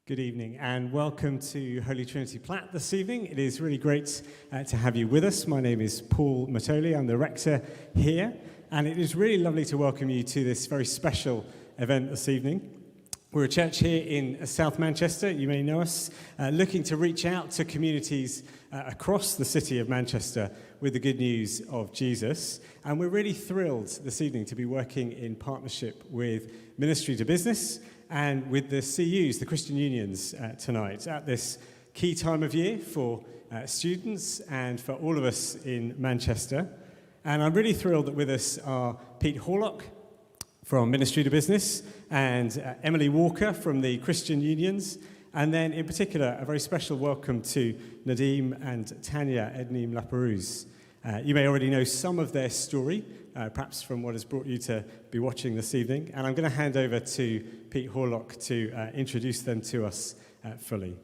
Good evening and welcome to Holy Trinity Platt this evening. It is really great to have you with us. My name is Paul Matoli. I'm the rector here, and it is really lovely to welcome you to this very special event this evening. We're a church here in South Manchester, you may know us, looking to reach out to communities across the city of Manchester with the good news of Jesus. And we're really thrilled this evening to be working in partnership with Ministry to Business and with the CUs, the Christian Unions, tonight at this key time of year for students and for all of us in Manchester. And I'm really thrilled that with us are Pete Horlock from Ministry to Business and Emily Walker from the Christian Unions. And then in particular, a very special welcome to Nadim and Tanya Ednan-Laperouse. You may already know some of their story, perhaps from what has brought you to be watching this evening. And I'm going to hand over to Pete Horlock to introduce them to us fully.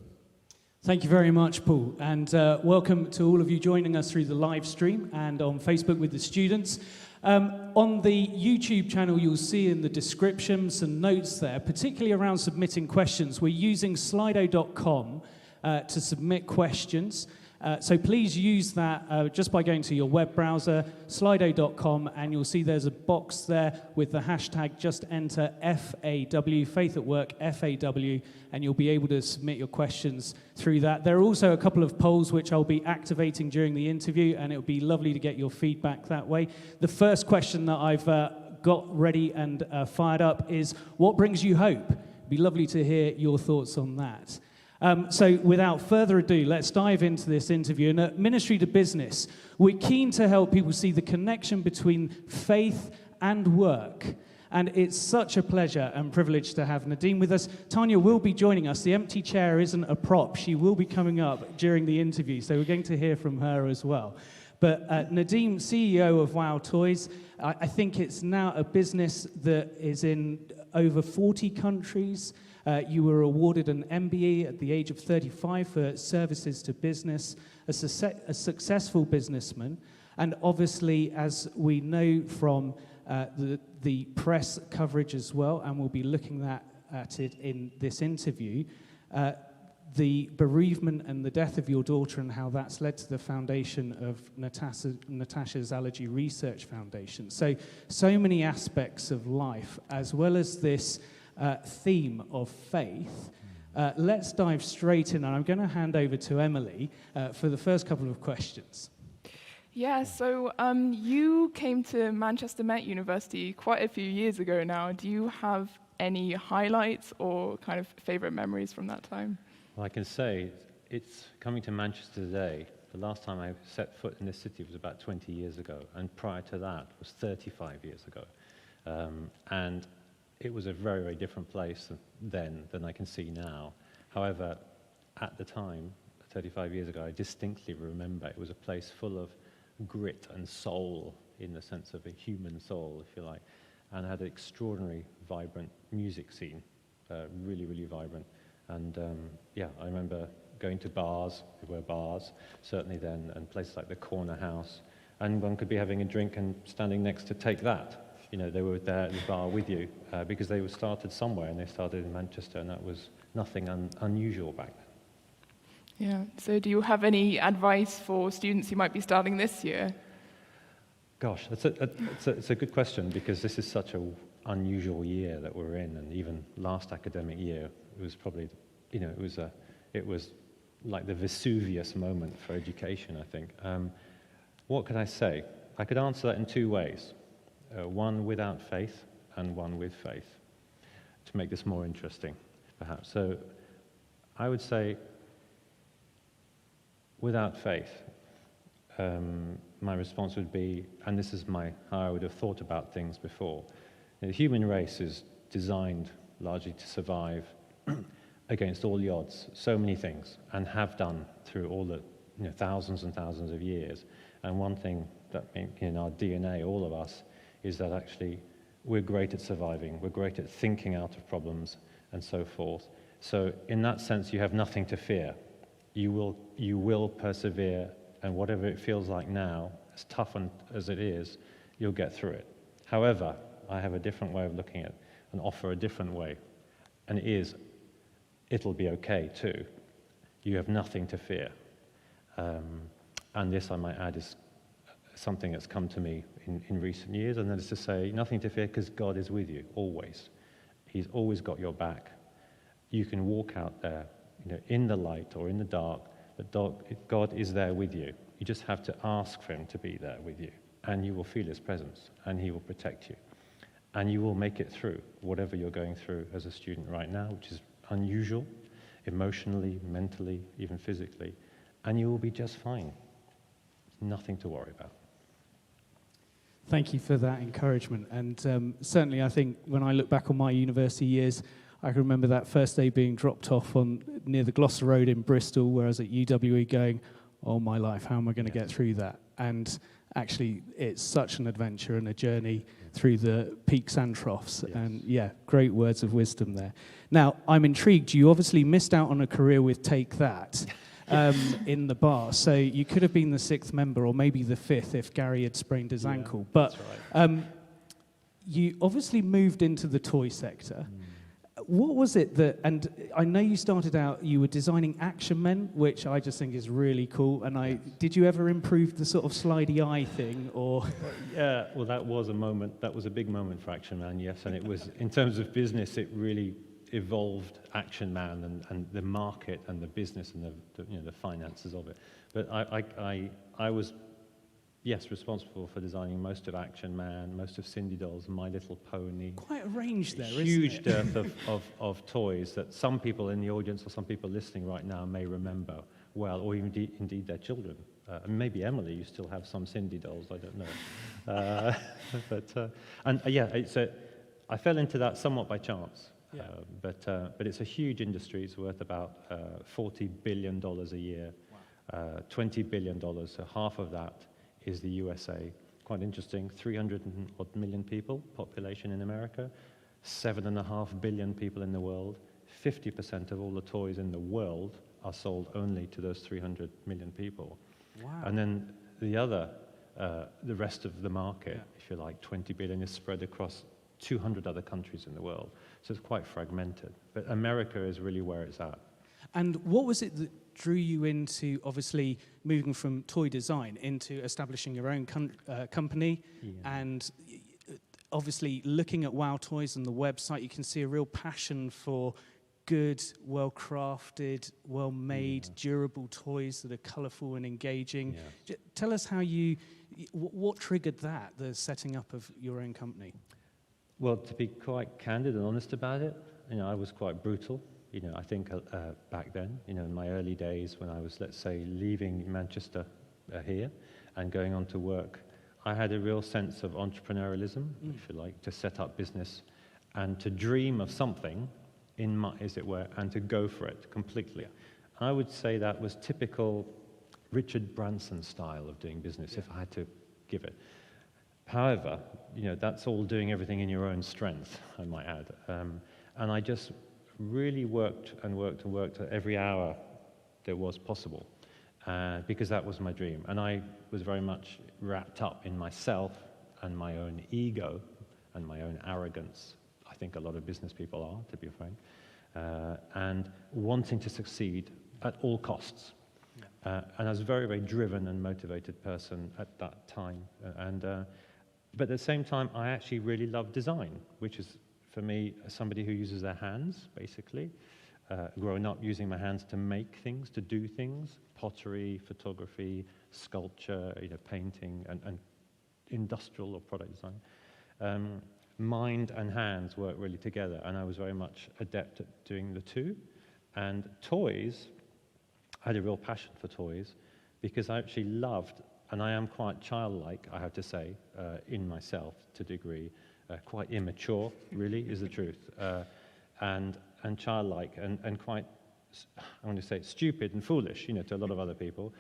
Thank you very much, Paul. And welcome to all of you joining us through the live stream and on Facebook with the students. On the YouTube channel, you'll see in the description some notes there, particularly around submitting questions. We're using slido.com to submit questions. So please use that just by going to your web browser, slido.com, and you'll see there's a box there with the hashtag just enter FAW, Faith at Work, FAW, and you'll be able to submit your questions through that. There are also a couple of polls which I'll be activating during the interview, and it would be lovely to get your feedback that way. The first question that I've got ready and fired up is, what brings you hope? It'd be lovely to hear your thoughts on that. So without further ado, let's dive into this interview. And at Ministry to Business, we're keen to help people see the connection between faith and work. And it's such a pleasure and privilege to have Nadim with us. Tanya will be joining us. The empty chair isn't a prop. She will be coming up during the interview, so we're going to hear from her as well. But Nadim, CEO of Wow Toys, I think it's now a business that is in over 40 countries. You were awarded an MBE at the age of 35 for services to business, a successful businessman, and obviously, as we know from the press coverage as well, and we'll be looking at it in this interview, the bereavement and the death of your daughter and how that's led to the foundation of Natasha's Allergy Research Foundation. So many aspects of life, as well as this theme of faith. Let's dive straight in, and I'm going to hand over to Emily for the first couple of questions. Yeah, so you came to Manchester Met University quite a few years ago now. Do you have any highlights or kind of favorite memories from that time? Well, I can say it's coming to Manchester today. The last time I set foot in this city was about 20 years ago, and prior to that was 35 years ago. And it was a very, very different place then than I can see now. However, at the time, 35 years ago, I distinctly remember it was a place full of grit and soul, in the sense of a human soul, if you like, and had an extraordinary, vibrant music scene, really, really vibrant. And yeah, I remember going to bars, there were bars, certainly then, and places like the Corner House, and one could be having a drink and standing next to Take That. You know, they were there at the bar with you because they were started somewhere, and they started in Manchester, and that was nothing unusual back then. Yeah, so do you have any advice for students who might be starting this year? Gosh, it's a good question, because this is such an unusual year that we're in, and even last academic year, it was probably, you know, it was like the Vesuvius moment for education, I think. What could I say? I could answer that in two ways. One without faith and one with faith, to make this more interesting, perhaps. So I would say without faith, my response would be, and this is how I would have thought about things before, the human race is designed largely to survive against all the odds, so many things, and have done through all the thousands and thousands of years. And one thing that in our DNA, all of us, is that actually we're great at surviving, we're great at thinking out of problems, and so forth. So in that sense, you have nothing to fear. You will persevere, and whatever it feels like now, as tough as it is, you'll get through it. However, I have a different way of looking at it and offer a different way, and it is it'll be okay too. You have nothing to fear. And this, I might add, is something that's come to me in recent years, and that is to say, nothing to fear because God is with you, always. He's always got your back. You can walk out there, in the light or in the dark, but God is there with you. You just have to ask for him to be there with you, and you will feel his presence, and he will protect you. And you will make it through whatever you're going through as a student right now, which is unusual, emotionally, mentally, even physically, and you will be just fine. Nothing to worry about. Thank you for that encouragement. And certainly I think when I look back on my university years, I can remember that first day being dropped off near the Gloucester Road in Bristol, where I was at UWE going, oh my life, how am I going to get through that? And actually, it's such an adventure and a journey through the peaks and troughs. Yes. And yeah, great words of wisdom there. Now, I'm intrigued. You obviously missed out on a career with Take That. In the bar, so you could have been the 6th member or maybe the 5th if Gary had sprained his ankle. But right. You obviously moved into the toy sector. What was it that, and I know you started out, you were designing Action Men, which I just think is really cool, and did you ever improve the sort of slidey eye thing, or? Yeah, well that was a big moment for Action Man, yes, and it was, in terms of business, it really evolved Action Man and the market and the business and the finances of it. But I was, yes, responsible for designing most of Action Man, most of Cindy Doll's My Little Pony. Quite a range there, isn't it? Huge dearth of toys that some people in the audience or some people listening right now may remember well, or indeed their children. Maybe Emily, you still have some Cindy Dolls, I don't know. I fell into that somewhat by chance. Yeah. But it's a huge industry. It's worth about $40 billion a year, wow. $20 billion, so half of that is the USA. Quite interesting, 300 odd million people, population in America, 7.5 billion people in the world. 50% of all the toys in the world are sold only to those 300 million people. Wow. And then the rest of the market, if you like, 20 billion, is spread across 200 other countries in the world. So it's quite fragmented. But America is really where it's at. And what was it that drew you into, obviously, moving from toy design into establishing your own company? Yeah. And obviously, looking at WOW Toys and the website, you can see a real passion for good, well-crafted, well-made, durable toys that are colourful and engaging. Yeah. Tell us how what triggered that, the setting up of your own company? Well, to be quite candid and honest about it, I was quite brutal. I think back then, in my early days when I was, let's say, leaving Manchester here and going on to work, I had a real sense of entrepreneurialism, if you like, to set up business and to dream of something, as it were, and to go for it completely. Yeah. I would say that was typical Richard Branson style of doing business, if I had to give it. However, that's all doing everything in your own strength, I might add. And I just really worked every hour there was possible, because that was my dream. And I was very much wrapped up in myself and my own ego and my own arrogance. I think a lot of business people are, to be frank, and wanting to succeed at all costs. Yeah. And I was a very, very driven and motivated person at that time. But at the same time, I actually really love design, which is, for me, somebody who uses their hands, basically. Growing up using my hands to make things, to do things, pottery, photography, sculpture, painting, and industrial or product design. Mind and hands work really together, and I was very much adept at doing the two. And toys, I had a real passion for toys, because I actually loved, and I am quite childlike, I have to say, in myself to a degree, quite immature, really, is the truth, and childlike, and quite, I want to say, stupid and foolish, to a lot of other people.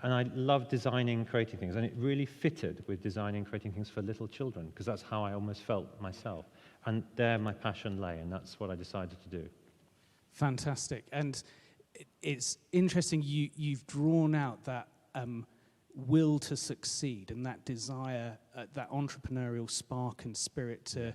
And I love designing, creating things, and it really fitted with designing, creating things for little children, because that's how I almost felt myself. And there my passion lay, and that's what I decided to do. Fantastic. And it's interesting, you've drawn out that will to succeed and that desire, that entrepreneurial spark and spirit to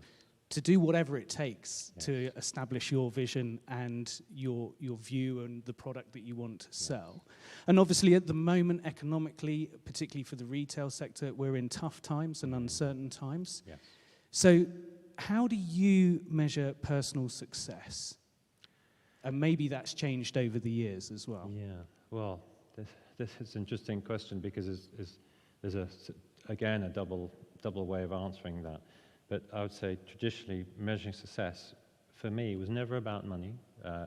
to do whatever it takes to establish your vision and your view and the product that you want to sell. And obviously at the moment, economically, particularly for the retail sector, we're in tough times and uncertain times. Yes. So how do you measure personal success? And maybe that's changed over the years as well. Yeah, well, this is an interesting question because there's again a double way of answering that. But I would say traditionally measuring success for me was never about money.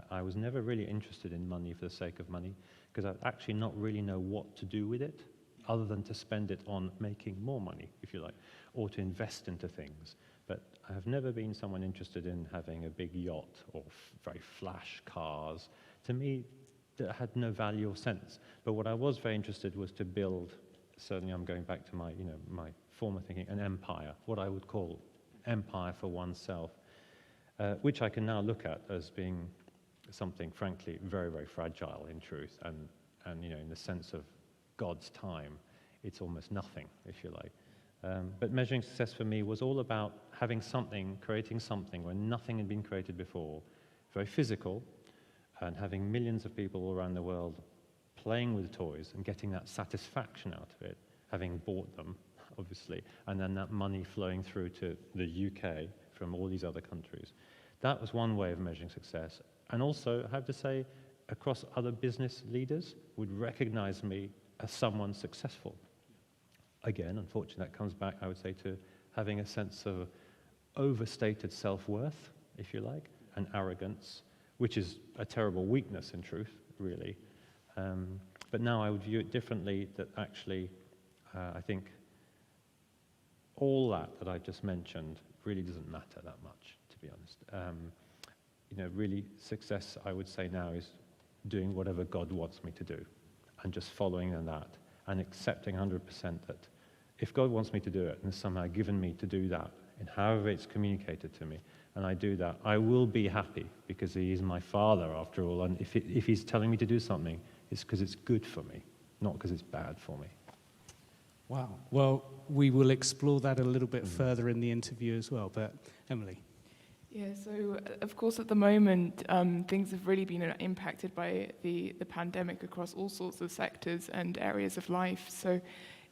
I was never really interested in money for the sake of money because I actually not really know what to do with it other than to spend it on making more money, if you like, or to invest into things. But I have never been someone interested in having a big yacht or very flash cars. To me, that had no value or sense. But what I was very interested was to build, certainly I'm going back to my former thinking, an empire, what I would call empire for oneself, which I can now look at as being something, frankly, very, very fragile in truth, and in the sense of God's time, it's almost nothing, if you like. But measuring success for me was all about having something, creating something where nothing had been created before, very physical, and having millions of people all around the world playing with toys and getting that satisfaction out of it, having bought them, obviously, and then that money flowing through to the UK from all these other countries. That was one way of measuring success. And also, I have to say, across other business leaders would recognize me as someone successful. Again, unfortunately, that comes back, I would say, to having a sense of overstated self-worth, if you like, and arrogance, which is a terrible weakness in truth, really. But now I would view it differently, that actually, I think all that I've just mentioned really doesn't matter that much, to be honest. Really success, I would say now, is doing whatever God wants me to do and just following in that and accepting 100% that if God wants me to do it and has somehow given me to do that, and however it's communicated to me, and I do that, I will be happy because he is my Father after all, and if he's telling me to do something, it's because it's good for me, not because it's bad for me. Wow. Well, we will explore that a little bit further in the interview as well. But Emily. Yeah, so of course at the moment things have really been impacted by the pandemic across all sorts of sectors and areas of life. So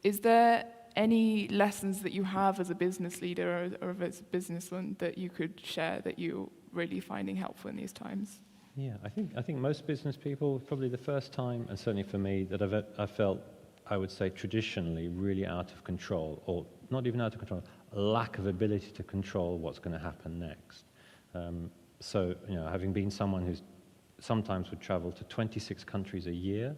is there any lessons that you have as a business leader or as a businessman that you could share that you're really finding helpful in these times? Yeah, I think most business people, probably the first time, and certainly for me, that I've felt, I would say, traditionally really out of control, or not even out of control, a lack of ability to control what's going to happen next. So, having been someone who's sometimes would travel to 26 countries a year,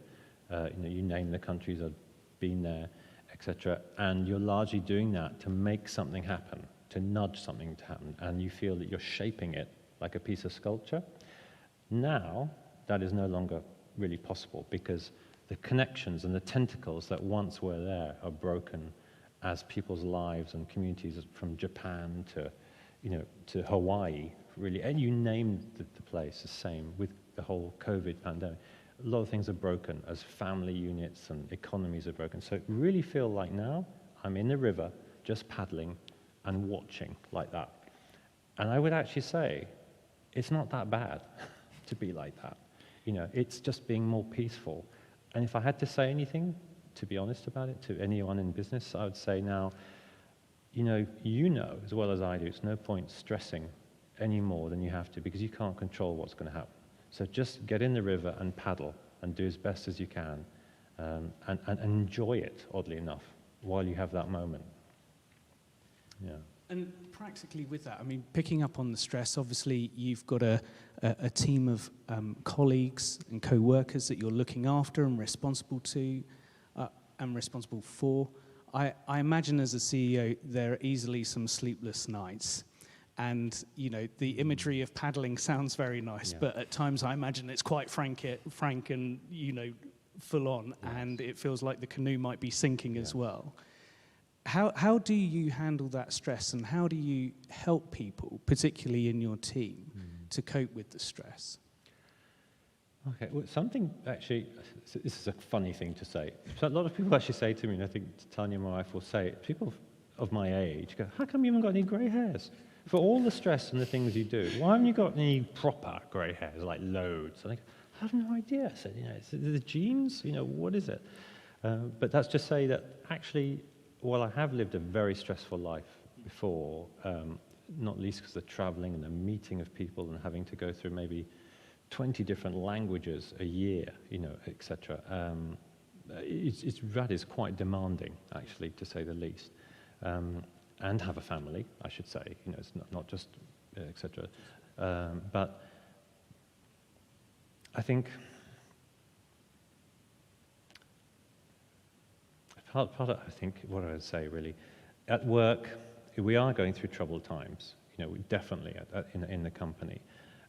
you name the countries I've been there, etc., and you're largely doing that to make something happen, to nudge something to happen, and you feel that you're shaping it like a piece of sculpture. Now, that is no longer really possible because the connections and the tentacles that once were there are broken as people's lives and communities from Japan to Hawaii, really, and you name the place the same with the whole COVID pandemic. A lot of things are broken as family units and economies are broken. So I really feel like now I'm in the river just paddling and watching like that. And I would actually say it's not that bad to be like that. It's just being more peaceful. And if I had to say anything, to be honest about it, to anyone in business, I would say now, you know as well as I do, it's no point stressing any more than you have to because you can't control what's going to happen. So just get in the river and paddle and do as best as you can and enjoy it, oddly enough, while you have that moment. Yeah. And practically with that, I mean, picking up on the stress, obviously you've got a team of colleagues and co-workers that you're looking after and responsible to and responsible for. I imagine as a CEO, there are easily some sleepless nights. And, the imagery of paddling sounds very nice, but at times I imagine it's quite frank and, full on, and it feels like the canoe might be sinking as well. How do you handle that stress, and how do you help people, particularly in your team, to cope with the stress? Okay, well, something actually, this is a funny thing to say. So a lot of people actually say to me, and I think Tanya, my wife, will say, people of my age go, how come you haven't got any grey hairs? for all the stress and the things you do, why haven't you got any proper grey hairs, like loads? I have no idea. I said, it's the genes, what is it? But that's to say that actually, while I have lived a very stressful life before, not least because of the traveling and the meeting of people and having to go through maybe 20 different languages a year, etc. That is quite demanding, actually, to say the least. And have a family, I should say. It's not just etc. But I think part of what I would say really, at work we are going through troubled times. We definitely in the company.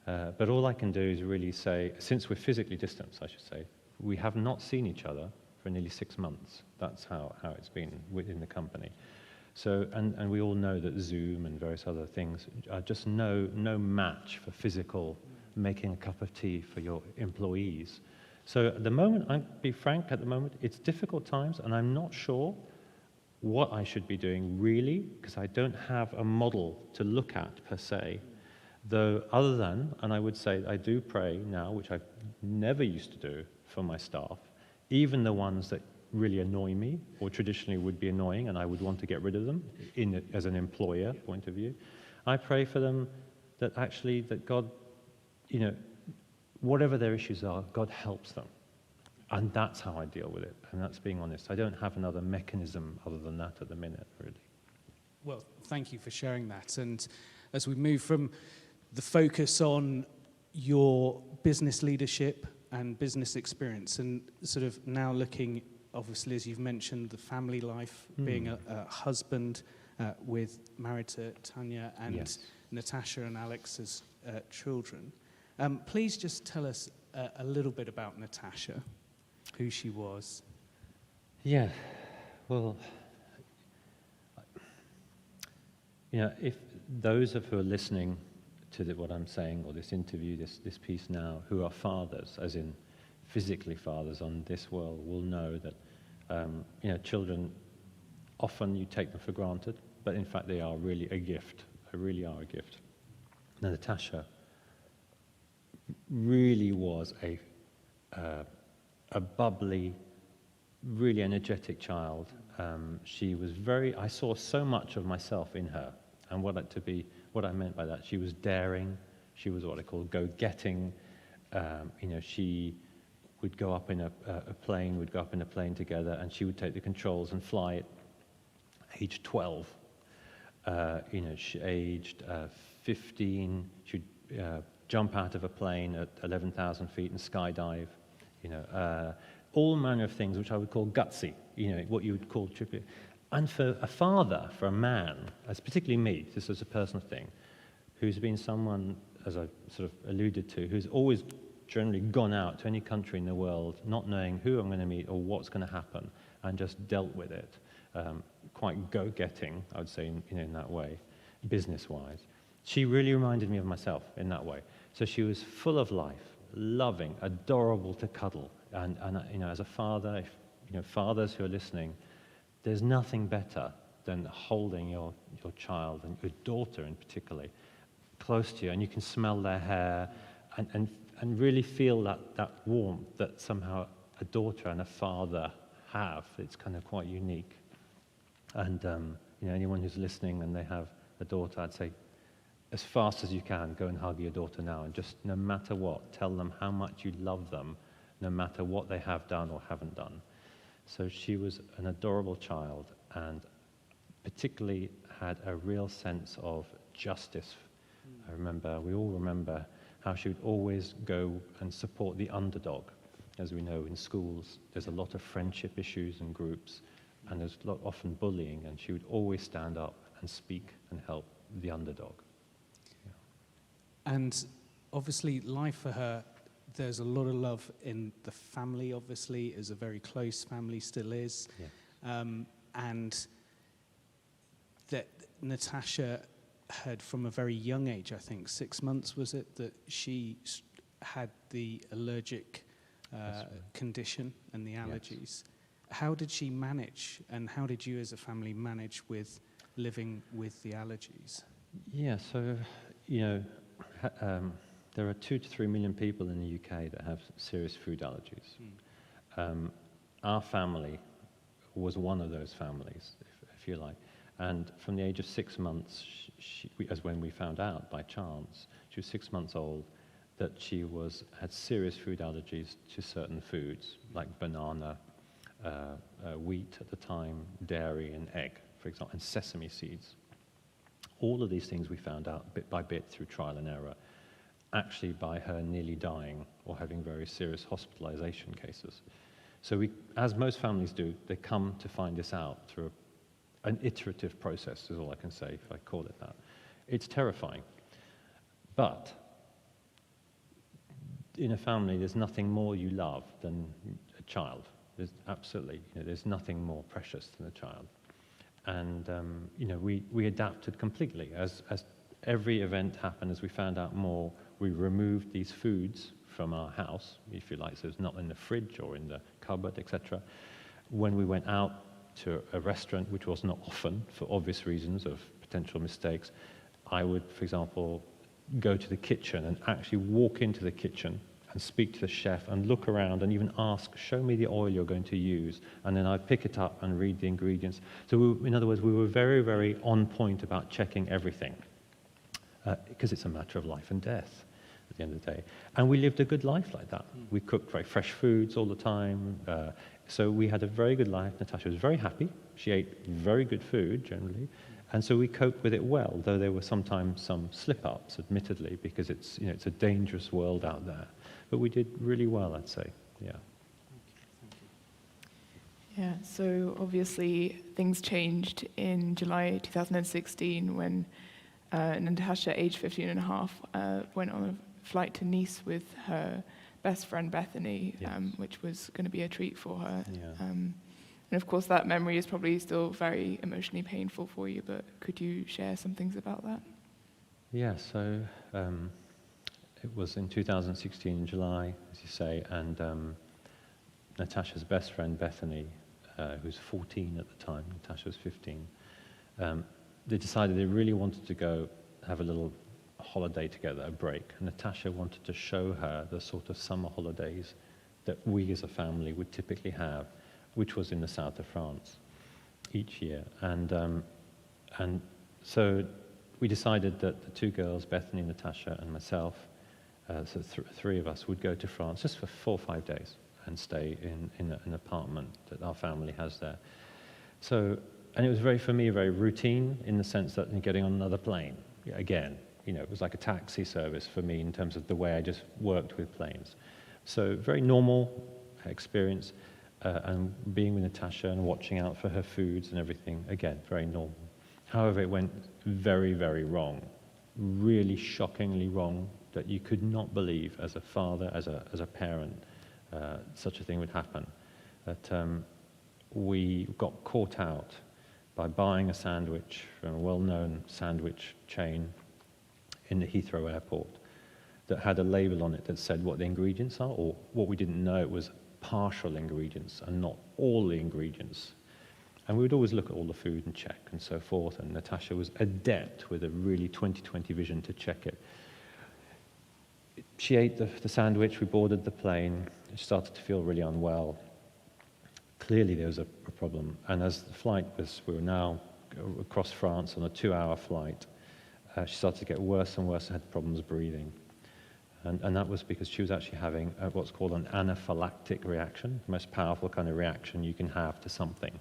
But all I can do is really say, since we're physically distanced, I should say, we have not seen each other for nearly 6 months. That's how it's been within the company. So, and we all know that Zoom and various other things are just no match for physical making a cup of tea for your employees. So at the moment, I'll be frank, at the moment, it's difficult times, and I'm not sure what I should be doing really, because I don't have a model to look at per se. Though other than, and I would say I do pray now, which I never used to do for my staff, even the ones that really annoy me, or traditionally would be annoying, and I would want to get rid of them as an employer point of view. I pray for them that actually that God, whatever their issues are, God helps them. And that's how I deal with it, and that's being honest. I don't have another mechanism other than that at the minute, really. Well, thank you for sharing that. And as we move from the focus on your business leadership and business experience, and sort of now looking, obviously, as you've mentioned, the family life, being a husband married to Tanya and Yes. Natasha and Alex's children. Please just tell us a little bit about Natasha, who she was. Yeah, well, if those of who are listening to what I'm saying, or this interview, this piece now, who are fathers, as in physically fathers on this world, will know that children, often you take them for granted, but in fact they are really a gift. They really are a gift. Now, Natasha really was a bubbly, really energetic child. She was I saw so much of myself in her, and what I meant by that, she was daring, she was what I call go-getting. She would go up in a plane, we'd go up in a plane together, and she would take the controls and fly it. Age 12, she aged 15, she'd jump out of a plane at 11,000 feet and skydive, all manner of things which I would call gutsy, what you would call trippy. And for a father, for a man, as particularly me, this is a personal thing, who's been someone, as I sort of alluded to, who's always generally gone out to any country in the world, not knowing who I'm going to meet or what's going to happen, and just dealt with it. Quite go-getting, I would say, in that way, business-wise. She really reminded me of myself in that way. So she was full of life, loving, adorable to cuddle. And as a father, fathers who are listening, there's nothing better than holding your child, and your daughter in particular, close to you, and you can smell their hair, and really feel that warmth that somehow a daughter and a father have. It's kind of quite unique. And anyone who's listening and they have a daughter, I'd say, as fast as you can, go and hug your daughter now, and just no matter what, tell them how much you love them, no matter what they have done or haven't done. So she was an adorable child, and particularly had a real sense of justice. We all remember how she would always go and support the underdog. As we know, in schools, there's a lot of friendship issues and groups, and there's often bullying, and she would always stand up and speak and help the underdog. Yeah. And obviously, life for her, there's a lot of love in the family, obviously, is a very close family, still is. Yeah. And that Natasha had, from a very young age, I think, 6 months was it, that she had the allergic condition and the allergies. Yes. How did she manage, and how did you as a family manage with living with the allergies? Yeah, so, you know, there are 2 to 3 million people in the UK that have serious food allergies. Our family was one of those families, if you like. And from the age of 6 months, as when we found out by chance, she was 6 months old, that she had serious food allergies to certain foods, like banana, wheat at the time, dairy and egg, for example, and sesame seeds. All of these things we found out bit by bit through trial and error, actually by her nearly dying or having very serious hospitalization cases. So as most families do, they come to find this out through an iterative process, is all I can say, if I call it that. It's terrifying. But in a family, there's nothing more you love than a child. There's absolutely, there's nothing more precious than a child. And, we adapted completely. As every event happened, as we found out more, we removed these foods from our house, if you like, so it's not in the fridge or in the cupboard, etc. When we went out to a restaurant, which was not often, for obvious reasons of potential mistakes, I would, for example, go to the kitchen and actually walk into the kitchen and speak to the chef and look around and even ask, show me the oil you're going to use, and then I'd pick it up and read the ingredients. So in other words, we were very, very on point about checking everything, because it's a matter of life and death at the end of the day. And we lived a good life like that. We cooked very fresh foods all the time, so we had a very good life. Natasha was very happy. She ate very good food, generally. And so we coped with it well, though there were sometimes some slip-ups, admittedly, because it's a dangerous world out there. But we did really well, I'd say, yeah. Yeah, so obviously things changed in July 2016 when Natasha, aged 15 and a half, went on a flight to Nice with her best friend Bethany, Yes. which was going to be a treat for her. Yeah. And of course that memory is probably still very emotionally painful for you, but could you share some things about that? Yeah, so it was in 2016 in July, as you say, and Natasha's best friend Bethany, who's 14 at the time, Natasha was 15, they decided they really wanted to go have a little holiday together, a break. And Natasha wanted to show her the sort of summer holidays that we as a family would typically have, which was in the south of France each year. And so we decided that the 2 girls, Bethany, Natasha, and myself, so 3 of us would go to France just for 4 or 5 days and stay in an apartment that our family has there. So, and it was for me, very routine in the sense that getting on another plane, again, it was like a taxi service for me in terms of the way I just worked with planes. So very normal experience, and being with Natasha and watching out for her foods and everything, again, very normal. However, it went very, very wrong, really shockingly wrong, that you could not believe as a father, as a parent, such a thing would happen. That we got caught out by buying a sandwich from a well-known sandwich chain in the Heathrow airport that had a label on it that said what the ingredients are, or what we didn't know, it was partial ingredients and not all the ingredients. And we would always look at all the food and check and so forth, and Natasha was adept with a really 20/20 vision to check it. She ate the sandwich, we boarded the plane, she started to feel really unwell. Clearly there was a problem, and as the flight we were now across France on a 2-hour flight, she started to get worse and worse and had problems breathing. And that was because she was actually having what's called an anaphylactic reaction, the most powerful kind of reaction you can have to something,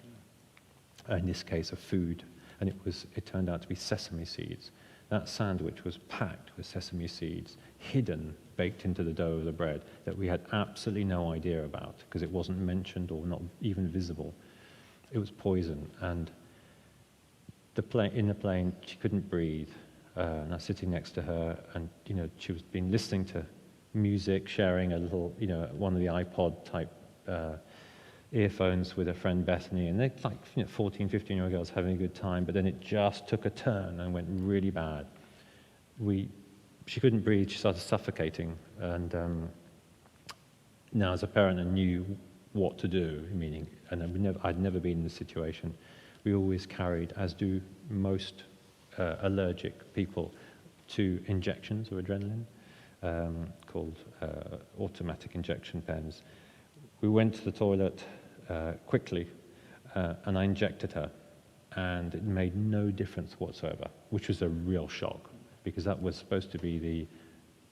in this case of food, and it turned out to be sesame seeds. That sandwich was packed with sesame seeds, hidden, baked into the dough of the bread, that we had absolutely no idea about, because it wasn't mentioned or not even visible. It was poison, and in the plane, she couldn't breathe. And I was sitting next to her, and she was been listening to music, sharing a little, one of the iPod type earphones with her friend Bethany, and they're like 14, 15-year-old girls having a good time, but then it just took a turn and went really bad. She couldn't breathe, she started suffocating, and now as a parent I knew what to do, and I'd never been in this situation. We always carried, as do most allergic people to injections of adrenaline called automatic injection pens. We went to the toilet quickly, and I injected her, and it made no difference whatsoever, which was a real shock, because that was supposed to be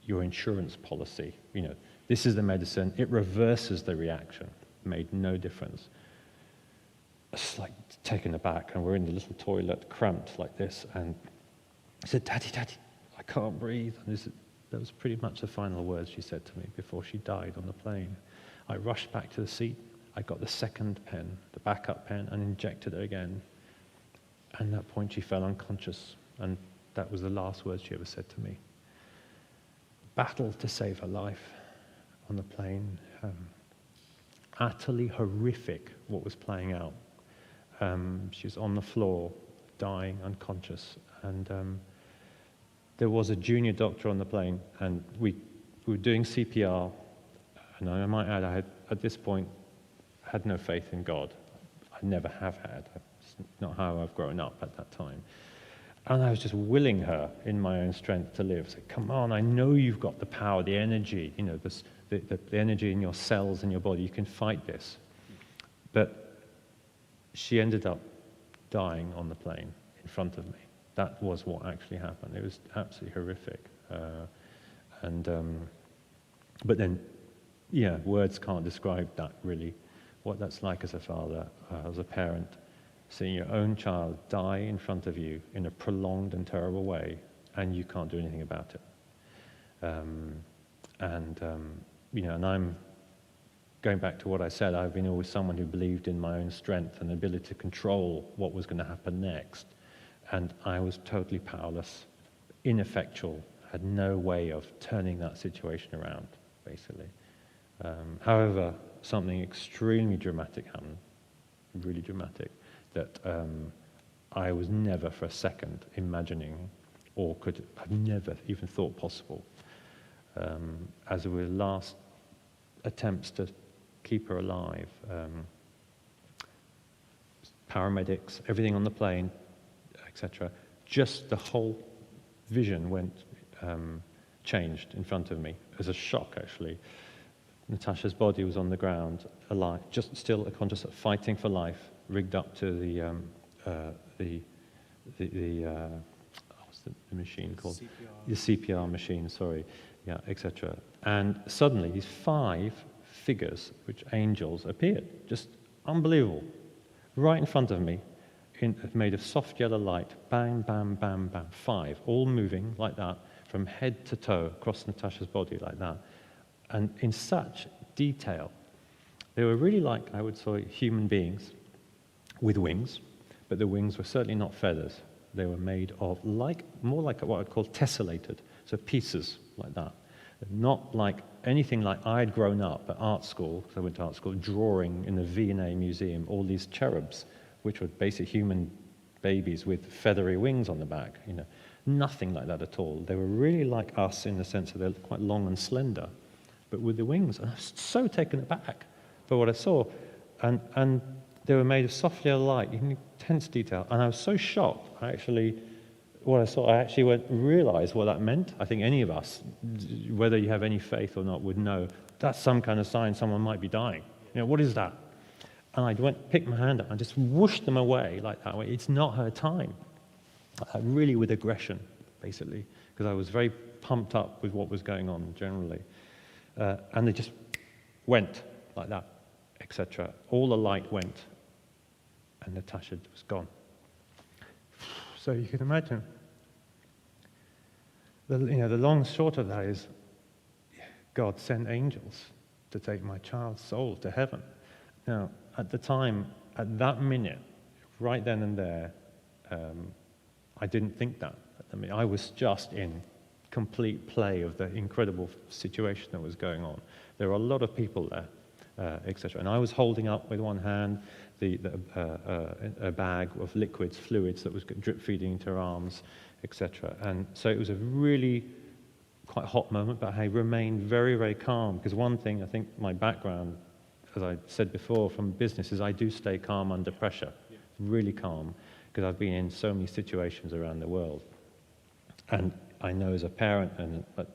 your insurance policy. You know, this is the medicine, it reverses the reaction. It made no difference. It's like taken aback, and we're in the little toilet, cramped like this, and I said, Daddy, I can't breathe. And that was pretty much the final words she said to me before she died on the plane. I rushed back to the seat, I got the second pen, the backup pen, and injected her again. And at that point she fell unconscious, and that was the last words she ever said to me. Battle to save her life on the plane. Utterly horrific what was playing out. She was on the floor, dying, unconscious, and there was a junior doctor on the plane, and we were doing CPR, and I might add, I had, at this point, had no faith in God. I never have had. It's not how I've grown up at that time. And I was just willing her, in my own strength, to live. Say, come on, I know you've got the power, the energy, you know, the energy in your cells in your body. You can fight this. But she ended up dying on the plane in front of me. That was what actually happened. It was absolutely horrific. But then, yeah, words can't describe that really, what that's like as a father, as a parent, seeing your own child die in front of you in a prolonged and terrible way, and you can't do anything about it. You know, and I'm going back to what I said, I've been always someone who believed in my own strength and ability to control what was going to happen next. And I was totally powerless, ineffectual, had no way of turning that situation around, basically. However, something extremely dramatic happened, really dramatic, that I was never for a second imagining or could have never even thought possible. As we were last attempts to keep her alive, paramedics, everything on the plane, etc. Just the whole vision went changed in front of me as a shock, actually. Natasha's body was on the ground, alive, just still conscious, fighting for life, rigged up to the what's the machine called? CPR. The CPR machine, sorry, yeah, etc. And suddenly these 5 figures, which angels, appeared, just unbelievable, right in front of me, made of soft yellow light, bang, bam, bam, bam, 5, all moving like that, from head to toe, across Natasha's body like that, and in such detail. They were really like, I would say, human beings with wings, but the wings were certainly not feathers. They were made of more like what I'd call tessellated, so pieces like that. Not like anything like I had grown up at art school, because I went to art school, drawing in the V&A Museum, all these cherubs, which were basic human babies with feathery wings on the back. You know, nothing like that at all. They were really like us in the sense that they're quite long and slender, but with the wings. And I was so taken aback by what I saw. And they were made of soft yellow light, in intense detail. And I was so shocked, I actually realized what that meant. I think any of us, whether you have any faith or not, would know that's some kind of sign someone might be dying. You know, what is that? And I picked my hand up and just whooshed them away like that. It's not her time. Really with aggression, basically, because I was very pumped up with what was going on generally. And they just went like that, etc. All the light went, and Natasha was gone. So you can imagine. The long and short of that is, God sent angels to take my child's soul to heaven. Now, at the time, at that minute, right then and there, I didn't think that. I mean, I was just in complete play of the incredible situation that was going on. There were a lot of people there, etc. And I was holding up with one hand a bag of liquids, fluids that was drip feeding into her arms, etc. And so it was a really quite hot moment, but I remained very, very calm, because one thing, I think my background, as I said before, from business, is I do stay calm under pressure, really calm, because I've been in so many situations around the world. And I know as a parent,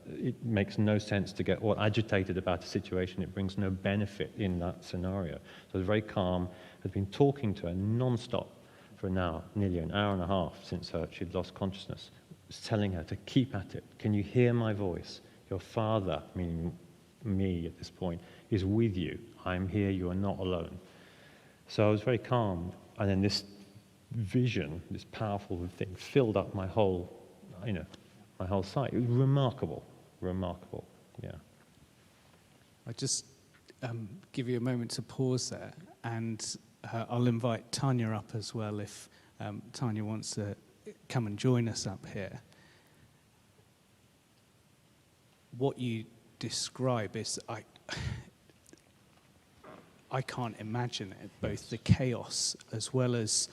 it makes no sense to get all agitated about a situation. It brings no benefit in that scenario. So I was very calm, had been talking to her non-stop for now, nearly an hour and a half since she'd lost consciousness. I was telling her to keep at it. Can you hear my voice? Your father, meaning me at this point, is with you. I'm here, you are not alone. So I was very calm, and then this vision, this powerful thing, filled up my whole, my whole sight. It was remarkable, yeah. I just give you a moment to pause there, and I'll invite Tanya up as well if Tanya wants to come and join us up here. What you describe is, I can't imagine it, both the chaos as well as,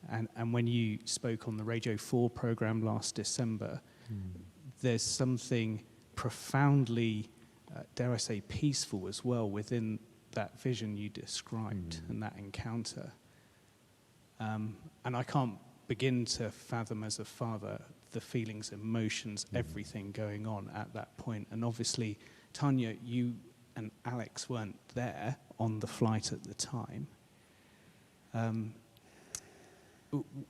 and when you spoke on the Radio 4 program last December, there's something profoundly, dare I say, peaceful as well within that vision you described and that encounter. And I can't begin to fathom as a father the feelings, emotions, everything going on at that point. And obviously, Tanya, you and Alex weren't there on the flight at the time.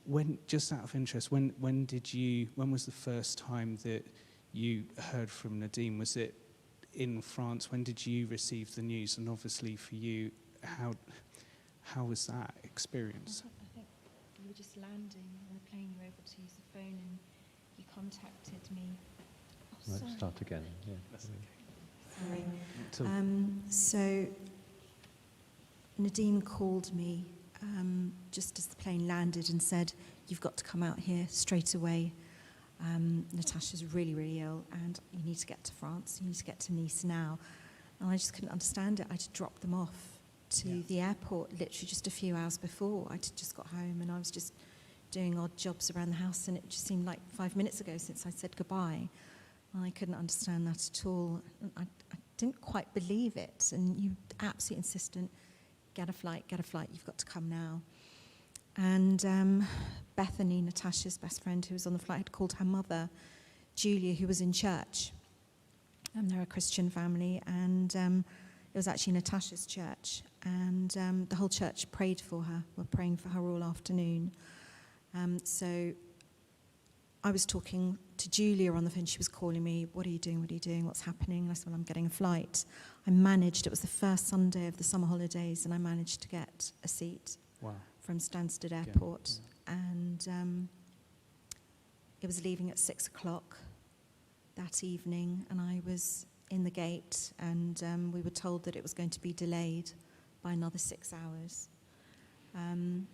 When, just out of interest, when was the first time that you heard from Nadim? Was it in France? When did you receive the news? And obviously for you, how was that experience? I think you were just landing on the plane, you were able to use the phone, and you contacted me. Oh, Let's sorry. start again. Yeah. Sorry. So Nadim called me just as the plane landed and said, "You've got to come out here straight away. Natasha's really, really ill, and you need to get to France. You need to get to Nice now." And I just couldn't understand it. I just dropped them off to the airport literally just a few hours before. I just got home, and I was just doing odd jobs around the house, and it just seemed like 5 minutes ago since I said goodbye. And I couldn't understand that at all. I didn't quite believe it, and you absolutely insistent, get a flight, you've got to come now. And Bethany, Natasha's best friend who was on the flight, had called her mother, Julia, who was in church. They're a Christian family, and it was actually Natasha's church. And the whole church prayed for her. We're praying for her all afternoon. So I was talking to Julia on the phone. She was calling me, "What are you doing? What are you doing? What's happening?" And I said, "Well, I'm getting a flight." I managed, it was the first Sunday of the summer holidays, and I managed to get a seat from Stansted Airport. Yeah. And it was leaving at 6 o'clock that evening, and I was in the gate, and we were told that it was going to be delayed by another 6 hours. And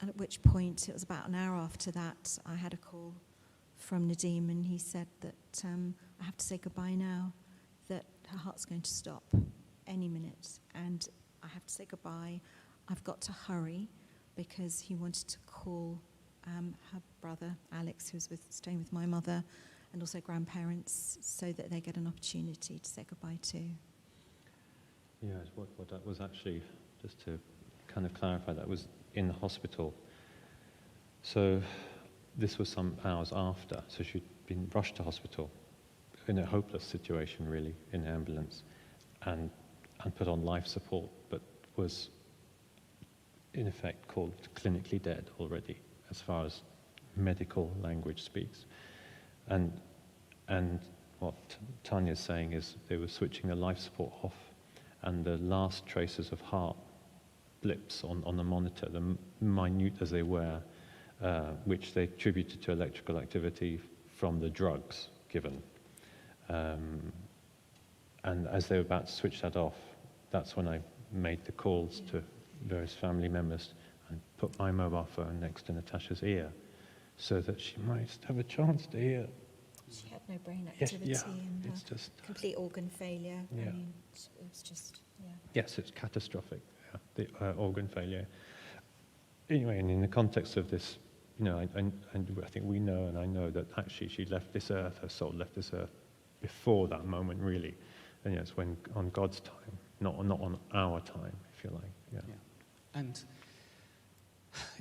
at which point, it was about an hour after that, I had a call from Nadim, and he said that I have to say goodbye now, that her heart's going to stop any minute, and I have to say goodbye. I've got to hurry, because he wanted to call her brother, Alex, who was staying with my mother, and also grandparents, so that they get an opportunity to say goodbye too. Yes, what that was actually, just to kind of clarify, that was in the hospital. So this was some hours after, so she'd been rushed to hospital in a hopeless situation, really, in the ambulance, and put on life support, but was in effect called clinically dead already, as far as medical language speaks. And what Tanya's saying is they were switching the life support off, and the last traces of heart blips on the monitor, the minute as they were, which they attributed to electrical activity from the drugs given. And as they were about to switch that off, that's when I made the calls to various family members and put my mobile phone next to Natasha's ear so that she might have a chance to hear. She had no brain activity, and it's just complete organ failure. Yeah. I mean, it was just, Yes, it's catastrophic, the organ failure. Anyway, and in the context of this, I think we know, and I know that actually she left this earth, her soul left this earth before that moment, really. And it's when on God's time, not on our time, if you like. Yeah. And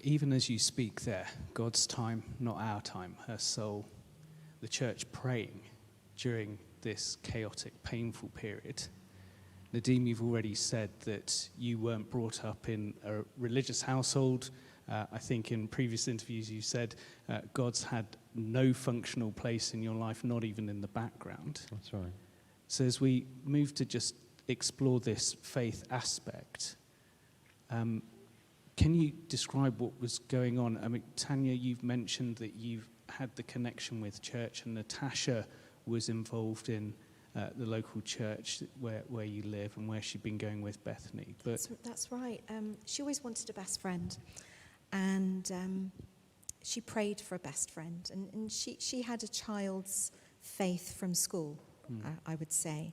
even as you speak there, God's time, not our time, her soul, the church praying during this chaotic, painful period. Nadim, you've already said that you weren't brought up in a religious household. I think in previous interviews you said God's had no functional place in your life, not even in the background. That's right. So as we move to just explore this faith aspect, can you describe what was going on? I mean, Tanya, you've mentioned that you've had the connection with church, and Natasha was involved in the local church where you live and where she'd been going with Bethany. But That's right. She always wanted a best friend, and she prayed for a best friend. And she had a child's faith from school, I would say.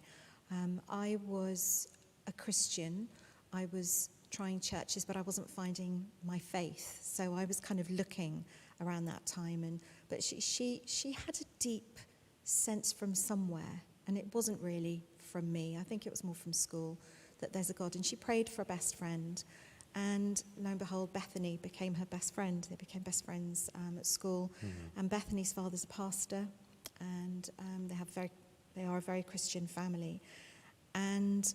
I was a Christian. I was trying churches, but I wasn't finding my faith. So I was kind of looking around that time. But she had a deep sense from somewhere, and it wasn't really from me. I think it was more from school, that there's a God. And she prayed for a best friend, and lo and behold, Bethany became her best friend. They became best friends at school. And Bethany's father's a pastor, and they are a very Christian family. And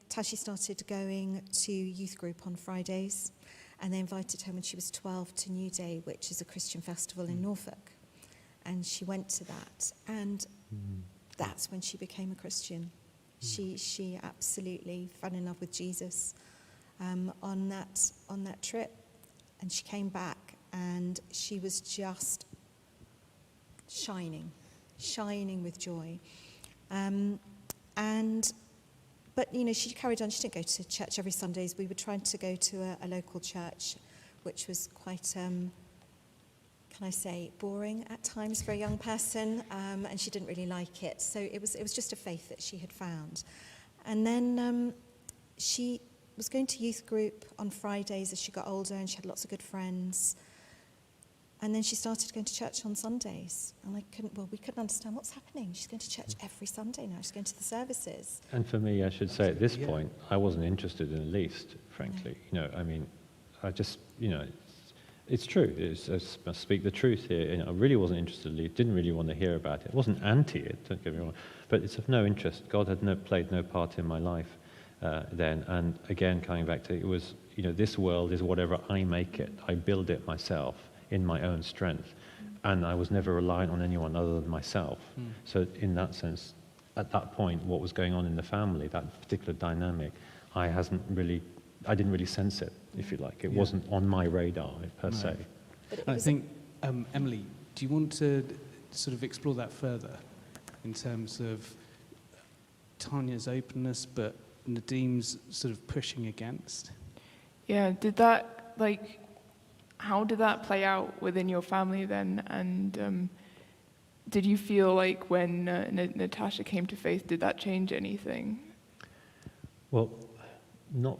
Tashi started going to youth group on Fridays, and they invited her when she was 12 to New Day, which is a Christian festival in Norfolk. And she went to that, and that's when she became a Christian. She absolutely fell in love with Jesus on that trip, and she came back, and she was just shining with joy. But she carried on. She didn't go to church every Sundays. We were trying to go to a local church, which was quite, can I say, boring at times for a young person, and she didn't really like it. So it was just a faith that she had found. And then she was going to youth group on Fridays as she got older, and she had lots of good friends. And then she started going to church on Sundays. And we couldn't understand what's happening. She's going to church every Sunday now. She's going to the services. And for me, I should say at this point, I wasn't interested in the least, frankly. I just, it's true. I must speak the truth here. I really wasn't interested in it. Didn't really want to hear about it. I wasn't anti it, don't get me wrong. But it's of no interest. God had played no part in my life then. And again, coming back to it was, this world is whatever I make it. I build it myself in my own strength. And I was never reliant on anyone other than myself. So in that sense, at that point, what was going on in the family, that particular dynamic, I didn't really sense it, if you like. It wasn't on my radar per se. I think, Emily, do you want to sort of explore that further in terms of Tanya's openness, but Nadim's sort of pushing against? Yeah, how did that play out within your family then? And did you feel like when Natasha came to faith, did that change anything? Well, not,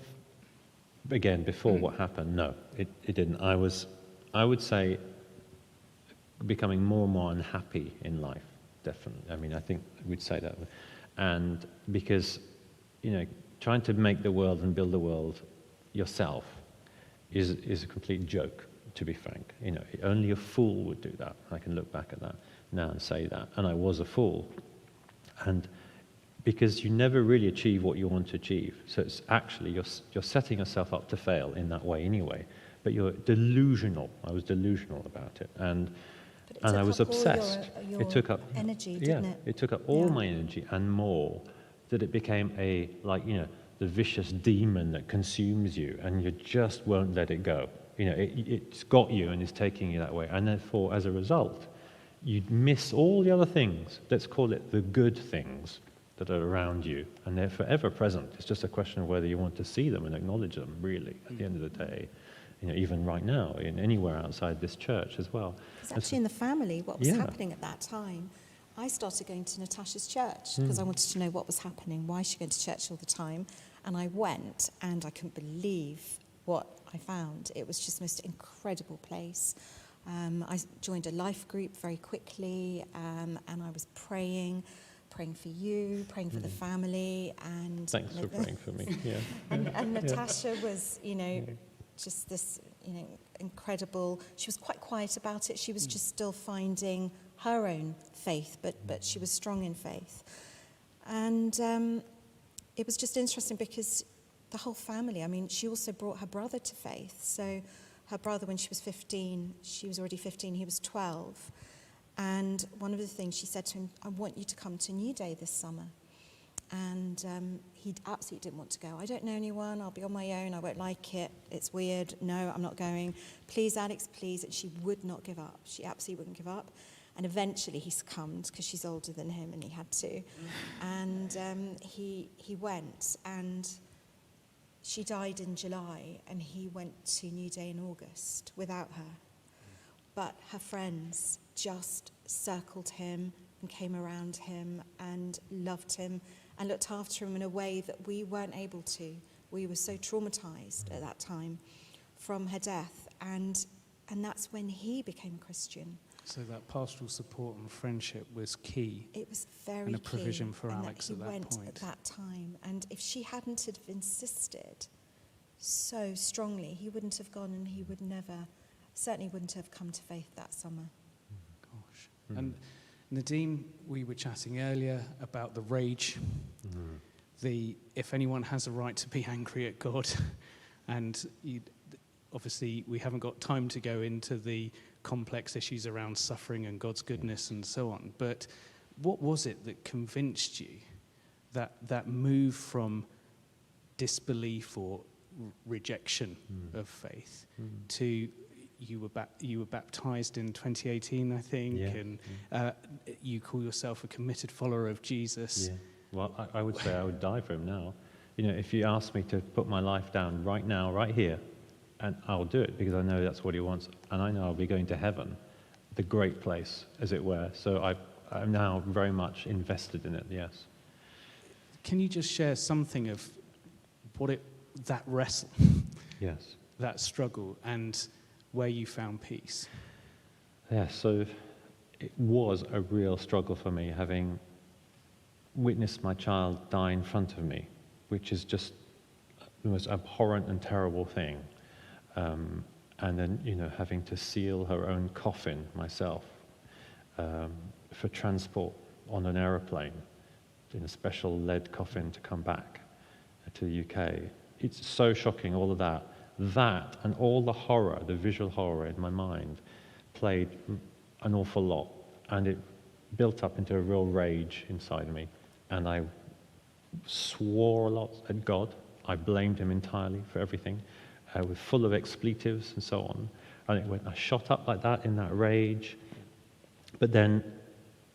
again, before what happened, no, it didn't. I would say, becoming more and more unhappy in life, definitely. I mean, I think we'd say that. And because, trying to make the world and build the world yourself is a complete joke, to be frank. Only a fool would do that. I can look back at that now and say that. And I was a fool. And because you never really achieve what you want to achieve. So it's actually, you're setting yourself up to fail in that way anyway. But you're delusional. I was delusional about it. And I was obsessed. It took up energy, didn't it? It took up all my energy and more, that it became the vicious demon that consumes you, and you just won't let it go. It's got you and is taking you that way. And therefore, as a result, you miss all the other things, let's call it the good things that are around you, and they're forever present. It's just a question of whether you want to see them and acknowledge them, really, at the end of the day. Even right now, anywhere outside this church as well. It's actually in the family, what was happening at that time. I started going to Natasha's church because I wanted to know what was happening, why she went to church all the time. And I went, and I couldn't believe what I found. It was just the most incredible place. I joined a life group very quickly, and I was praying for you, praying for the family. And thanks for praying for me. Yeah. and Natasha was, just this, incredible. She was quite quiet about it. She was just still finding her own faith, but she was strong in faith. And it was just interesting because the whole family, she also brought her brother to faith. So her brother, when she was 15, she was already 15, he was 12. And one of the things she said to him, I want you to come to New Day this summer. And he absolutely didn't want to go. I don't know anyone, I'll be on my own, I won't like it, it's weird, no, I'm not going. Please, Alex, please. And she would not give up. She absolutely wouldn't give up. And eventually he succumbed because she's older than him and he had to. And he went, and she died in July, and he went to New Day in August without her. But her friends just circled him and came around him and loved him and looked after him in a way that we weren't able to. We were so traumatized at that time from her death, and that's when he became a Christian. So that pastoral support and friendship was key. It was very and a key, provision for and Alex that at that he went point. at that time. And if she hadn't have insisted so strongly, he wouldn't have gone, and he would never, certainly wouldn't have come to faith that summer. Gosh. And Nadim, we were chatting earlier about the rage, if anyone has a right to be angry at God, and obviously we haven't got time to go into the complex issues around suffering and God's goodness and so on, but what was it that convinced you that move from disbelief or rejection of faith to you were baptized in 2018, I think, and you call yourself a committed follower of Jesus? Yeah. Well, I would say I would die for him now. If you asked me to put my life down right now, right here, and I'll do it because I know that's what he wants, and I know I'll be going to heaven, the great place, as it were. So I'm now very much invested in it, yes. Can you just share something of that wrestle, Yes. that struggle, and where you found peace? Yeah, so it was a real struggle for me, having witnessed my child die in front of me, which is just the most abhorrent and terrible thing. And then, having to seal her own coffin myself for transport on an aeroplane in a special lead coffin to come back to the UK. It's so shocking, all of that. That and all the horror, the visual horror in my mind, played an awful lot. And it built up into a real rage inside me. And I swore a lot at God. I blamed him entirely for everything. Was full of expletives and so on. And I shot up like that in that rage. But then,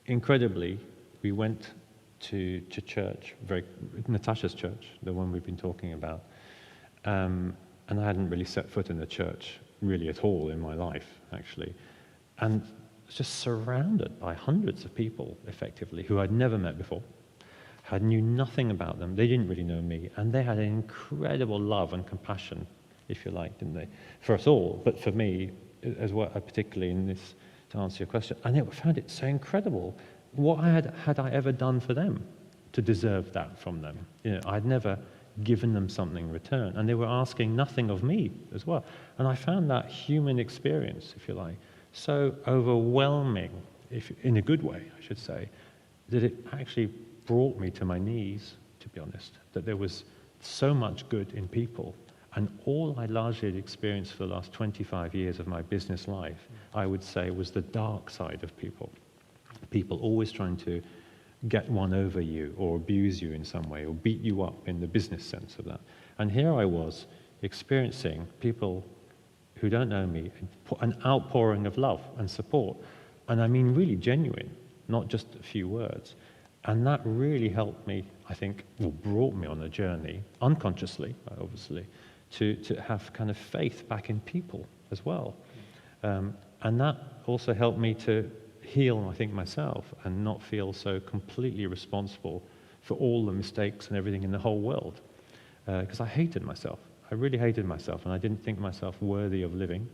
incredibly, we went to church, Natasha's church, the one we've been talking about. And I hadn't really set foot in the church really at all in my life, actually. And just surrounded by hundreds of people, effectively, who I'd never met before. I knew nothing about them. They didn't really know me. And they had an incredible love and compassion, if you like, didn't they? For us all, but for me as well, particularly in this, to answer your question. And I found it so incredible. What had I ever done for them to deserve that from them? I'd never given them something in return. And they were asking nothing of me as well. And I found that human experience, if you like, so overwhelming, in a good way, I should say, that it actually brought me to my knees, to be honest, that there was so much good in people. And all I largely had experienced for the last 25 years of my business life, I would say, was the dark side of people. People always trying to get one over you or abuse you in some way or beat you up in the business sense of that. And here I was experiencing people who don't know me, an outpouring of love and support. And I mean really genuine, not just a few words. And that really helped me, I think, brought me on a journey, unconsciously, obviously, to have kind of faith back in people as well. And that also helped me to heal, I think, myself and not feel so completely responsible for all the mistakes and everything in the whole world. Because I hated myself. I really hated myself, and I didn't think myself worthy of living.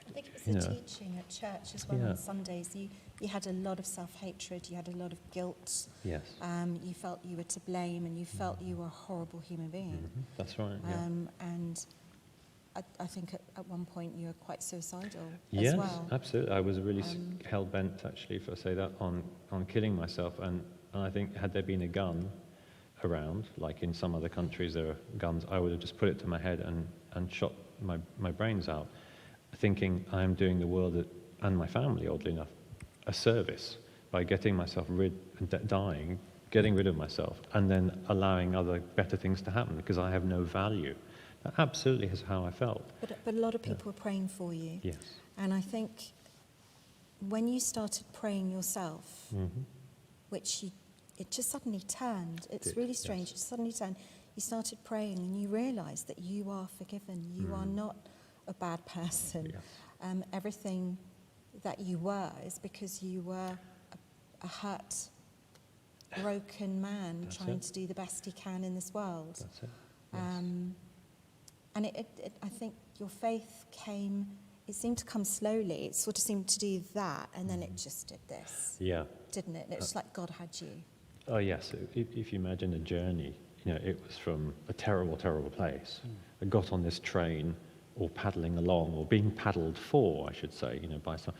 I think it was the teaching at church as well on Sundays. You had a lot of self-hatred, you had a lot of guilt. Yes. You felt you were to blame, and you felt you were a horrible human being. That's right. Yeah. And I think at one point you were quite suicidal Yes, as well. absolutely. I was really hell-bent, actually, if I say that, on killing myself. And I think had there been a gun around, like in some other countries there are guns, I would have just put it to my head and shot my brains out, thinking I'm doing the world and my family, oddly enough, a service by getting myself dying, getting rid of myself, and then allowing other better things to happen because I have no value. That absolutely is how I felt. But a lot of people were praying for you. Yes. And I think when you started praying yourself, Mm-hmm. it just suddenly turned. It's Did, really strange. yes. It suddenly turned. You started praying and you realised that you are forgiven. You are not a bad person. Yes. Everything that you were is because you were a hurt, broken man That's trying it. to do the best he can in this world. That's it. Yes. And I think your faith came, it seemed to come slowly. It sort of seemed to do that, and then it just did this, Yeah. didn't it? And it was like God had you. Oh, yes. If you imagine a journey, it was from a terrible, terrible place. I got on this train, or paddling along, or being paddled for, I should say, by some,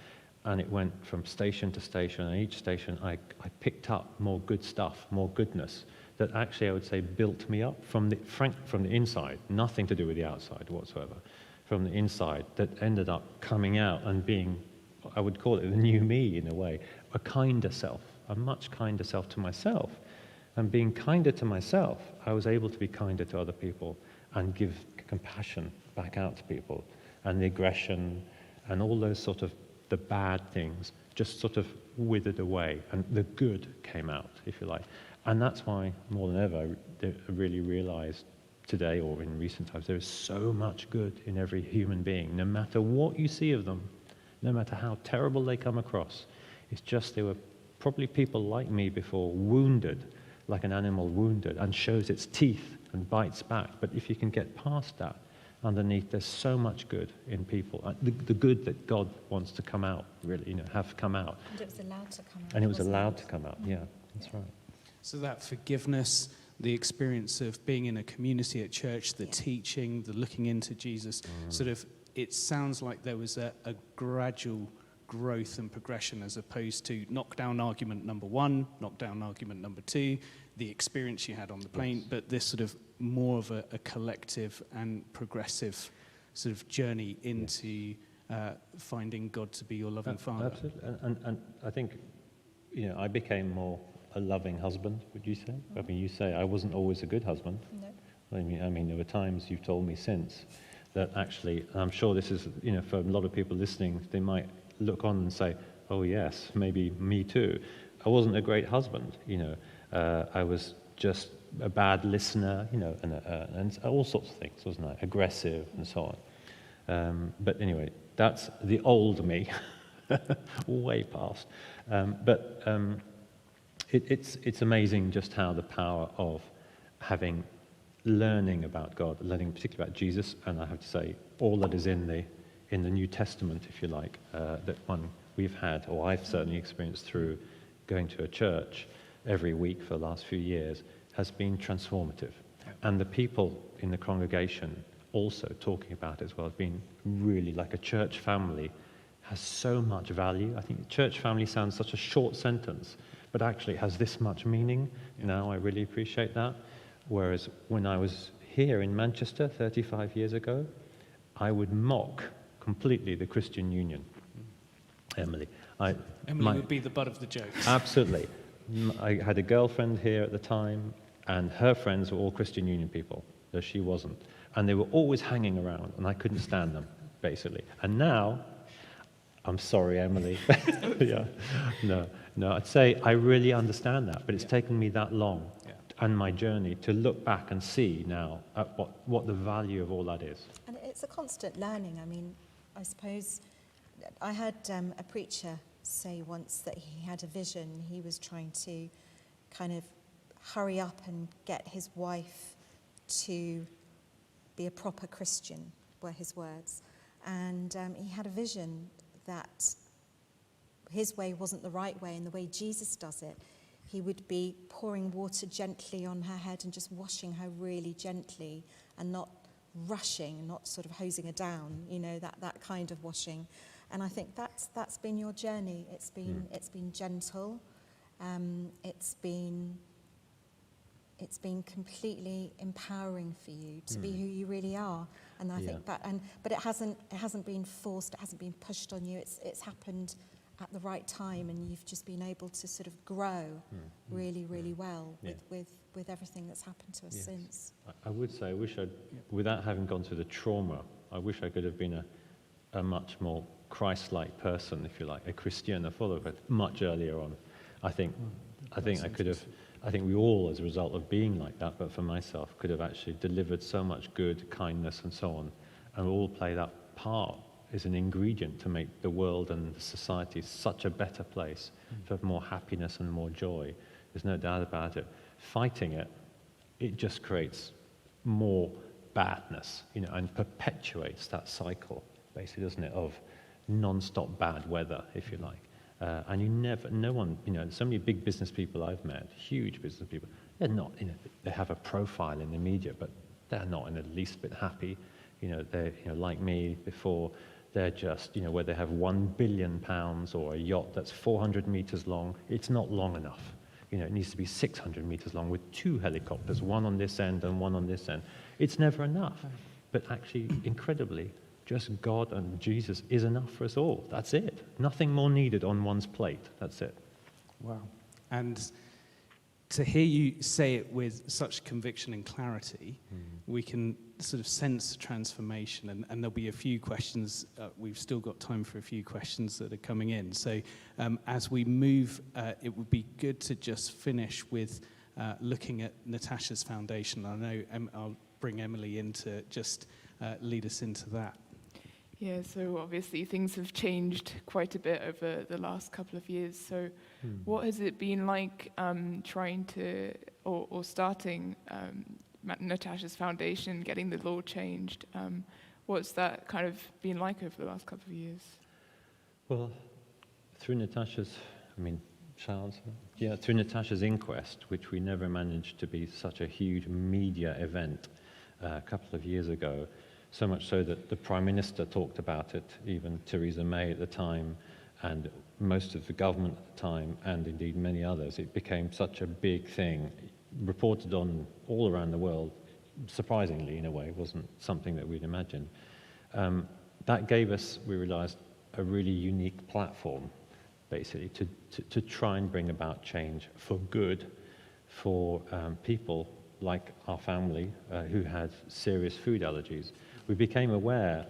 and it went from station to station, and each station I picked up more good stuff, more goodness, that actually I would say built me up from the inside, nothing to do with the outside whatsoever, from the inside, that ended up coming out and being, I would call it the new me in a way, a kinder self, a much kinder self to myself. And being kinder to myself, I was able to be kinder to other people and give compassion back out to people. And the aggression and all those sort of the bad things just sort of withered away, and the good came out, if you like. And that's why, more than ever, I really realized today, or in recent times, there is so much good in every human being, no matter what you see of them, no matter how terrible they come across. It's just they were probably people like me before, wounded, like an animal wounded, and shows its teeth and bites back. But if you can get past that, underneath, there's so much good in people. The good that God wants to come out, really, have come out. And it was allowed to come out. And it was wasn't allowed to come out, yeah, that's right. So that forgiveness, the experience of being in a community at church, the Yeah. teaching, the looking into Jesus, sort of, it sounds like there was a gradual growth and progression as opposed to knockdown argument number one, knockdown argument number two, the experience you had on the plane, Yes. but this sort of more of a collective and progressive sort of journey into finding God to be your loving Father. Absolutely, and I think, I became more a loving husband, would you say? I mean, you say I wasn't always a good husband. No. I mean, there were times you've told me since that actually, and I'm sure this is, for a lot of people listening, they might look on and say, oh yes, maybe me too. I wasn't a great husband, I was just a bad listener, and all sorts of things, wasn't I? Aggressive and so on. But anyway, that's the old me, way past. It's amazing just how the power of learning about God, learning particularly about Jesus, and I have to say all that is in the New Testament, if you like, that one we've had, or I've certainly experienced through going to a church every week for the last few years, has been transformative. And the people in the congregation also talking about it as well has been really like a church family, has so much value. I think church family sounds such a short sentence, but actually it has this much meaning. Now I really appreciate that. Whereas when I was here in Manchester 35 years ago, I would mock completely the Christian Union. Emily Emily would be the butt of the joke. Absolutely. I had a girlfriend here at the time, and her friends were all Christian Union people, though she wasn't. And they were always hanging around, and I couldn't stand them, basically. And now, I'm sorry, Emily. Yeah. No, I'd say I really understand that, but it's taken me that long and my journey to look back and see now at what the value of all that is. And it's a constant learning. I mean, I suppose I had a preacher say once that he had a vision. He was trying to kind of hurry up and get his wife to be a proper Christian, were his words. And he had a vision that his way wasn't the right way, and the way Jesus does it, he would be pouring water gently on her head and just washing her really gently and not rushing, not sort of hosing her down, you know, that kind of washing. And I think that's been your journey. It's been gentle. It's been completely empowering for you to be who you really are. And I think but it hasn't been forced. It hasn't been pushed on you. It's happened at the right time, and you've just been able to sort of grow really, really well with everything that's happened to us since. I would say, I wish without having gone through the trauma, I wish I could have been a much more Christ-like person, if you like, a Christian, a follower, much earlier on. I think I could have. I think we all, as a result of being like that, but for myself, could have actually delivered so much good, kindness, and so on, and we all play that part as an ingredient to make the world and the society such a better place, to have more happiness and more joy. There's no doubt about it. Fighting it just creates more badness, you know, and perpetuates that cycle, basically, doesn't it, of non-stop bad weather, if you like. And no one, you know, so many big business people I've met, huge business people, they're not, you know, they have a profile in the media, but they're not in the least bit happy. You know, they're, you know, like me before, they're just, you know, where they have £1 billion or a yacht that's 400 meters long, it's not long enough. You know, it needs to be 600 meters long with 2 helicopters, one on this end and one on this end. It's never enough. But actually, incredibly, just God and Jesus is enough for us all. That's it. Nothing more needed on one's plate. That's it. Wow. And to hear you say it with such conviction and clarity, we can sort of sense transformation, and there'll be a few questions. We've still got time for a few questions that are coming in. So as we move, it would be good to just finish with looking at Natasha's foundation. I know I'll bring Emily in to just lead us into that. Yeah, so obviously things have changed quite a bit over the last couple of years. So what has it been like trying to, or starting Natasha's foundation, getting the law changed? What's that kind of been like over the last couple of years? Well, through Natasha's, through Natasha's inquest, which we never managed to be such a huge media event a couple of years ago, so much so that the Prime Minister talked about it, even Theresa May at the time, and most of the government at the time, and indeed many others. It became such a big thing, reported on all around the world, surprisingly in a way. It wasn't something that we'd imagined. That gave us, we realized, a really unique platform, basically, to try and bring about change for good for people like our family who had serious food allergies. We became aware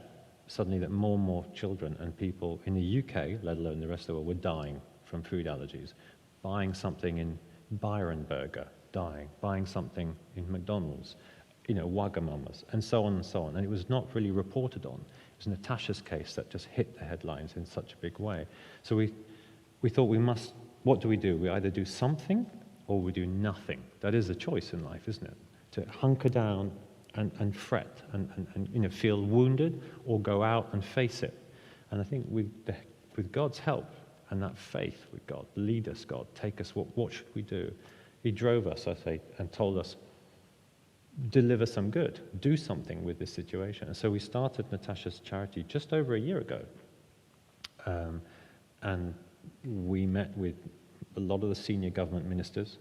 suddenly that more and more children and people in the UK, let alone the rest of the world, were dying from food allergies. Buying something in Byron Burger, dying. Buying something in McDonald's, you know, Wagamama's, and so on and so on. And it was not really reported on. It was Natasha's case that just hit the headlines in such a big way. So we thought what do? We either do something or we do nothing. That is a choice in life, isn't it? To hunker down and fret and you know, feel wounded, or go out and face it. And I think with God's help and that faith with God, lead us, God, take us, what should we do? He drove us, I say, and told us, deliver some good, do something with this situation. And so we started Natasha's charity just over a year ago. And we met with a lot of the senior government ministers,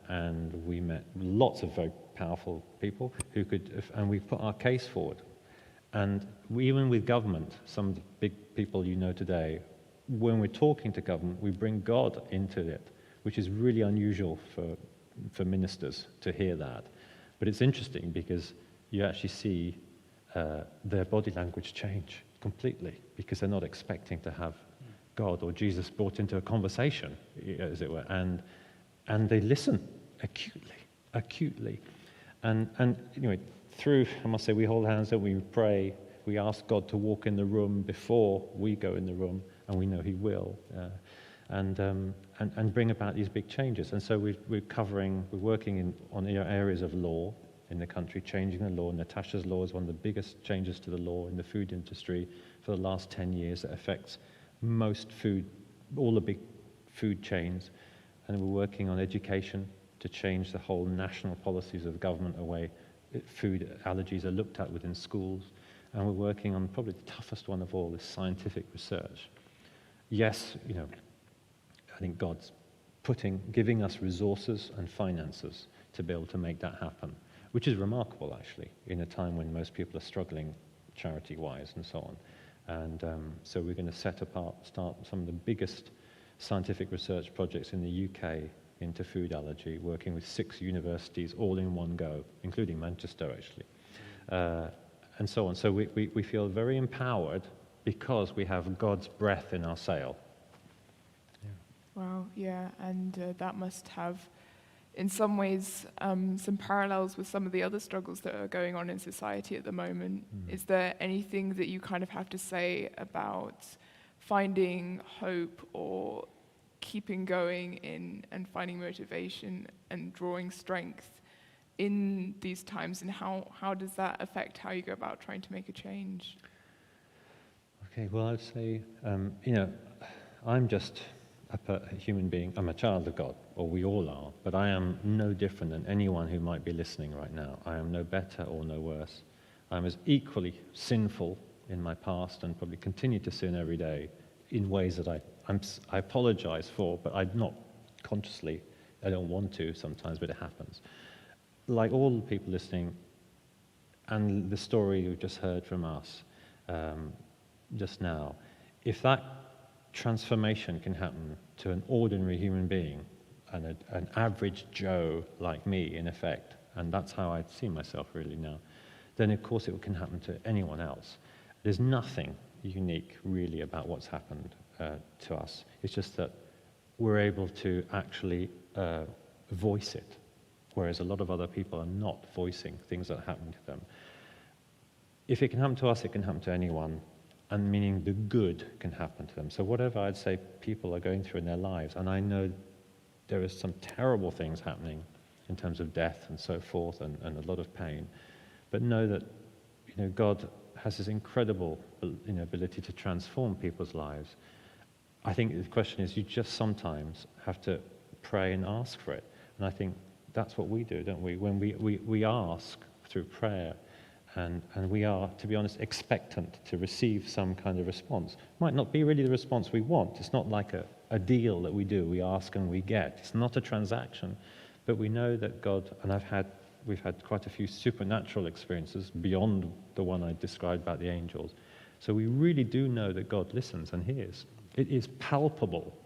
and we met lots of very powerful people who could, and we put our case forward. And even with government, some of the big people you know today, when we're talking to government, we bring God into it, which is really unusual for ministers to hear that. But it's interesting because you actually see their body language change completely, because they're not expecting to have God or Jesus brought into a conversation, as it were, and they listen acutely. And anyway, through, I must say, we hold hands and we pray, we ask God to walk in the room before we go in the room, and we know He will, and bring about these big changes. And so we're working on areas of law in the country, changing the law. Natasha's law is one of the biggest changes to the law in the food industry for the last 10 years that affects most food, all the big food chains. And we're working on education to change the whole national policies of government away food allergies are looked at within schools, and we're working on probably the toughest one of all, is scientific research. Yes, I think God's giving us resources and finances to be able to make that happen, which is remarkable, actually, in a time when most people are struggling charity-wise and so on. And so we're going to start some of the biggest scientific research projects in the UK into food allergy, working with 6 universities all in one go, including Manchester, actually, and so on. So we feel very empowered because we have God's breath in our sail. Wow, yeah, and that must have, in some ways, some parallels with some of the other struggles that are going on in society at the moment. Is there anything that you kind of have to say about finding hope or keeping going in and finding motivation and drawing strength in these times, and how does that affect how you go about trying to make a change? Okay, well, I'd say, I'm just a human being. I'm a child of God, or we all are, but I am no different than anyone who might be listening right now. I am no better or no worse. I'm as equally sinful in my past and probably continue to sin every day in ways that I apologize for, but I'm not consciously. I don't want to sometimes, but it happens. Like all the people listening, and the story you just heard from us just now, if that transformation can happen to an ordinary human being, and an average Joe like me, in effect, and that's how I see myself really now, then of course it can happen to anyone else. There's nothing unique really about what's happened to us. It's just that we're able to actually voice it, whereas a lot of other people are not voicing things that happen to them. If it can happen to us, it can happen to anyone, and meaning the good can happen to them. So whatever I'd say people are going through in their lives, and I know there is some terrible things happening in terms of death and so forth, and a lot of pain, but know that God has this incredible ability to transform people's lives. I think the question is, you just sometimes have to pray and ask for it. And I think that's what we do, don't we? When we ask through prayer, and we are, to be honest, expectant to receive some kind of response. Might not be really the response we want. It's not like a deal that we do. We ask and we get. It's not a transaction. But we know that God, and we've had quite a few supernatural experiences beyond the one I described about the angels. So we really do know that God listens and hears. It is palpable.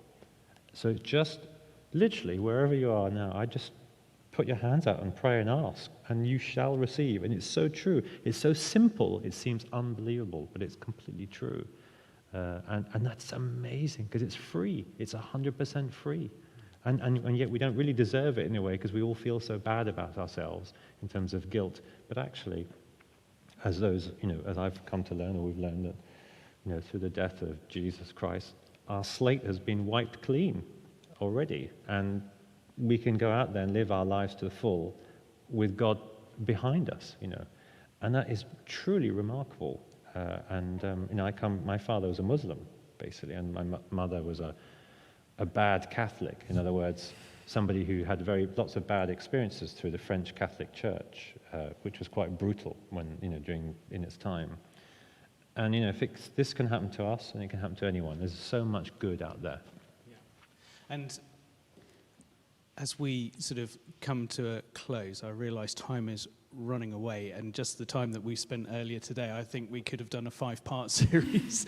So just literally, wherever you are now, I just put your hands out and pray and ask, and you shall receive. And it's so true. It's so simple, it seems unbelievable, but it's completely true. And that's amazing, because it's free. It's 100% free. And yet we don't really deserve it in a way, because we all feel so bad about ourselves in terms of guilt. But actually, as I've come to learn, or we've learned that, through the death of Jesus Christ, our slate has been wiped clean already. And we can go out there and live our lives to the full with God behind us, and that is truly remarkable. My father was a Muslim, basically, and my mother was a bad Catholic. In other words, somebody who had lots of bad experiences through the French Catholic Church, which was quite brutal in its time. And if this can happen to us, and it can happen to anyone. There's so much good out there. Yeah. And as we sort of come to a close, I realise time is running away, and just the time that we spent earlier today, I think we could have done a 5-part series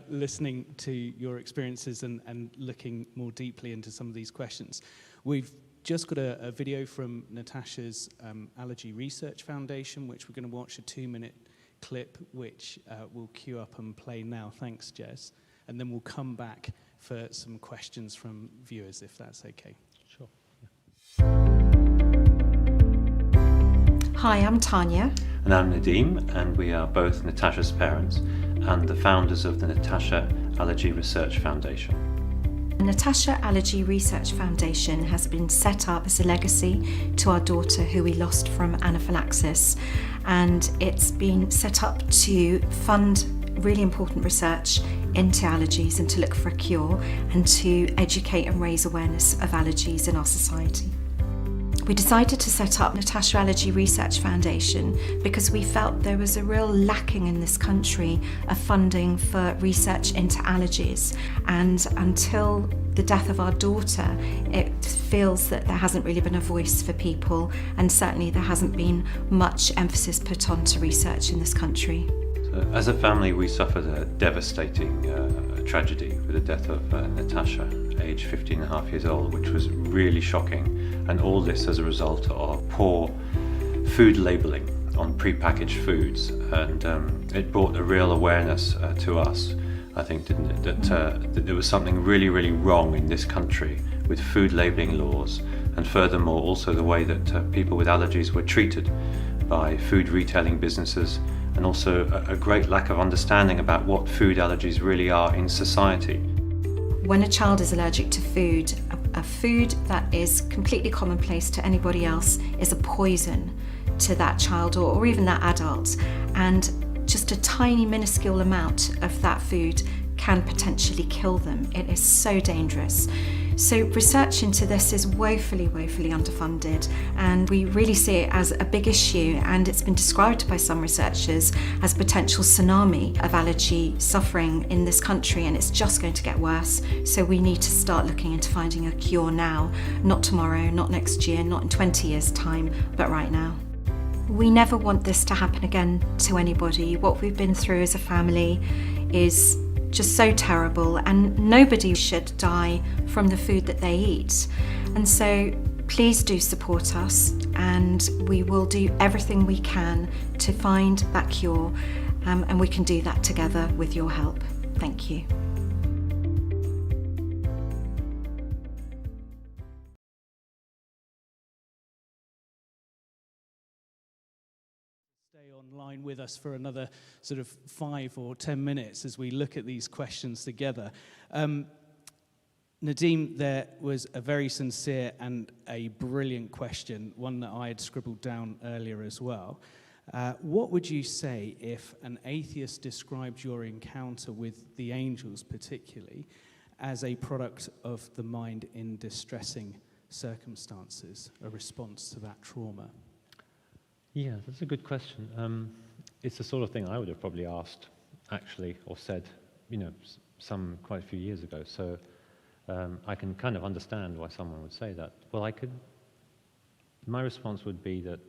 listening to your experiences and looking more deeply into some of these questions. We've just got a video from Natasha's Allergy Research Foundation, which we're going to watch, a 2-minute clip, which we'll queue up and play now. Thanks, Jez. And then we'll come back for some questions from viewers, if that's okay. Sure. Hi, I'm Tanya. And I'm Nadim, and we are both Natasha's parents and the founders of the Natasha Allergy Research Foundation. The Natasha Allergy Research Foundation has been set up as a legacy to our daughter, who we lost from anaphylaxis, and it's been set up to fund really important research into allergies and to look for a cure and to educate and raise awareness of allergies in our society. We decided to set up Natasha Allergy Research Foundation because we felt there was a real lacking in this country of funding for research into allergies. And until the death of our daughter, it feels that there hasn't really been a voice for people, and certainly there hasn't been much emphasis put onto research in this country. So, as a family, we suffered a devastating tragedy with the death of Natasha, aged 15 and a half years old, which was really shocking. And all this as a result of poor food labelling on prepackaged foods. And it brought a real awareness to us, I think, didn't it, that there was something really, really wrong in this country with food labelling laws, and furthermore also the way that people with allergies were treated by food retailing businesses, and also a great lack of understanding about what food allergies really are in society. When a child is allergic to food, a food that is completely commonplace to anybody else is a poison to that child or even that adult. And just a tiny minuscule amount of that food can potentially kill them. It is so dangerous. So research into this is woefully, woefully underfunded, and we really see it as a big issue, and it's been described by some researchers as a potential tsunami of allergy suffering in this country, and it's just going to get worse. So we need to start looking into finding a cure now, not tomorrow, not next year, not in 20 years' time, but right now. We never want this to happen again to anybody. What we've been through as a family is just so terrible, and nobody should die from the food that they eat. And so please do support us, and we will do everything we can to find that cure, and we can do that together with your help. Thank you. Stay online with us for another sort of 5 or 10 minutes as we look at these questions together. Nadim, there was a very sincere and a brilliant question, one that I had scribbled down earlier as well. What would you say if an atheist described your encounter with the angels particularly as a product of the mind in distressing circumstances, a response to that trauma? Yeah, that's a good question. It's the sort of thing I would have probably asked, actually, or said, quite a few years ago. So I can kind of understand why someone would say that. Well, my response would be that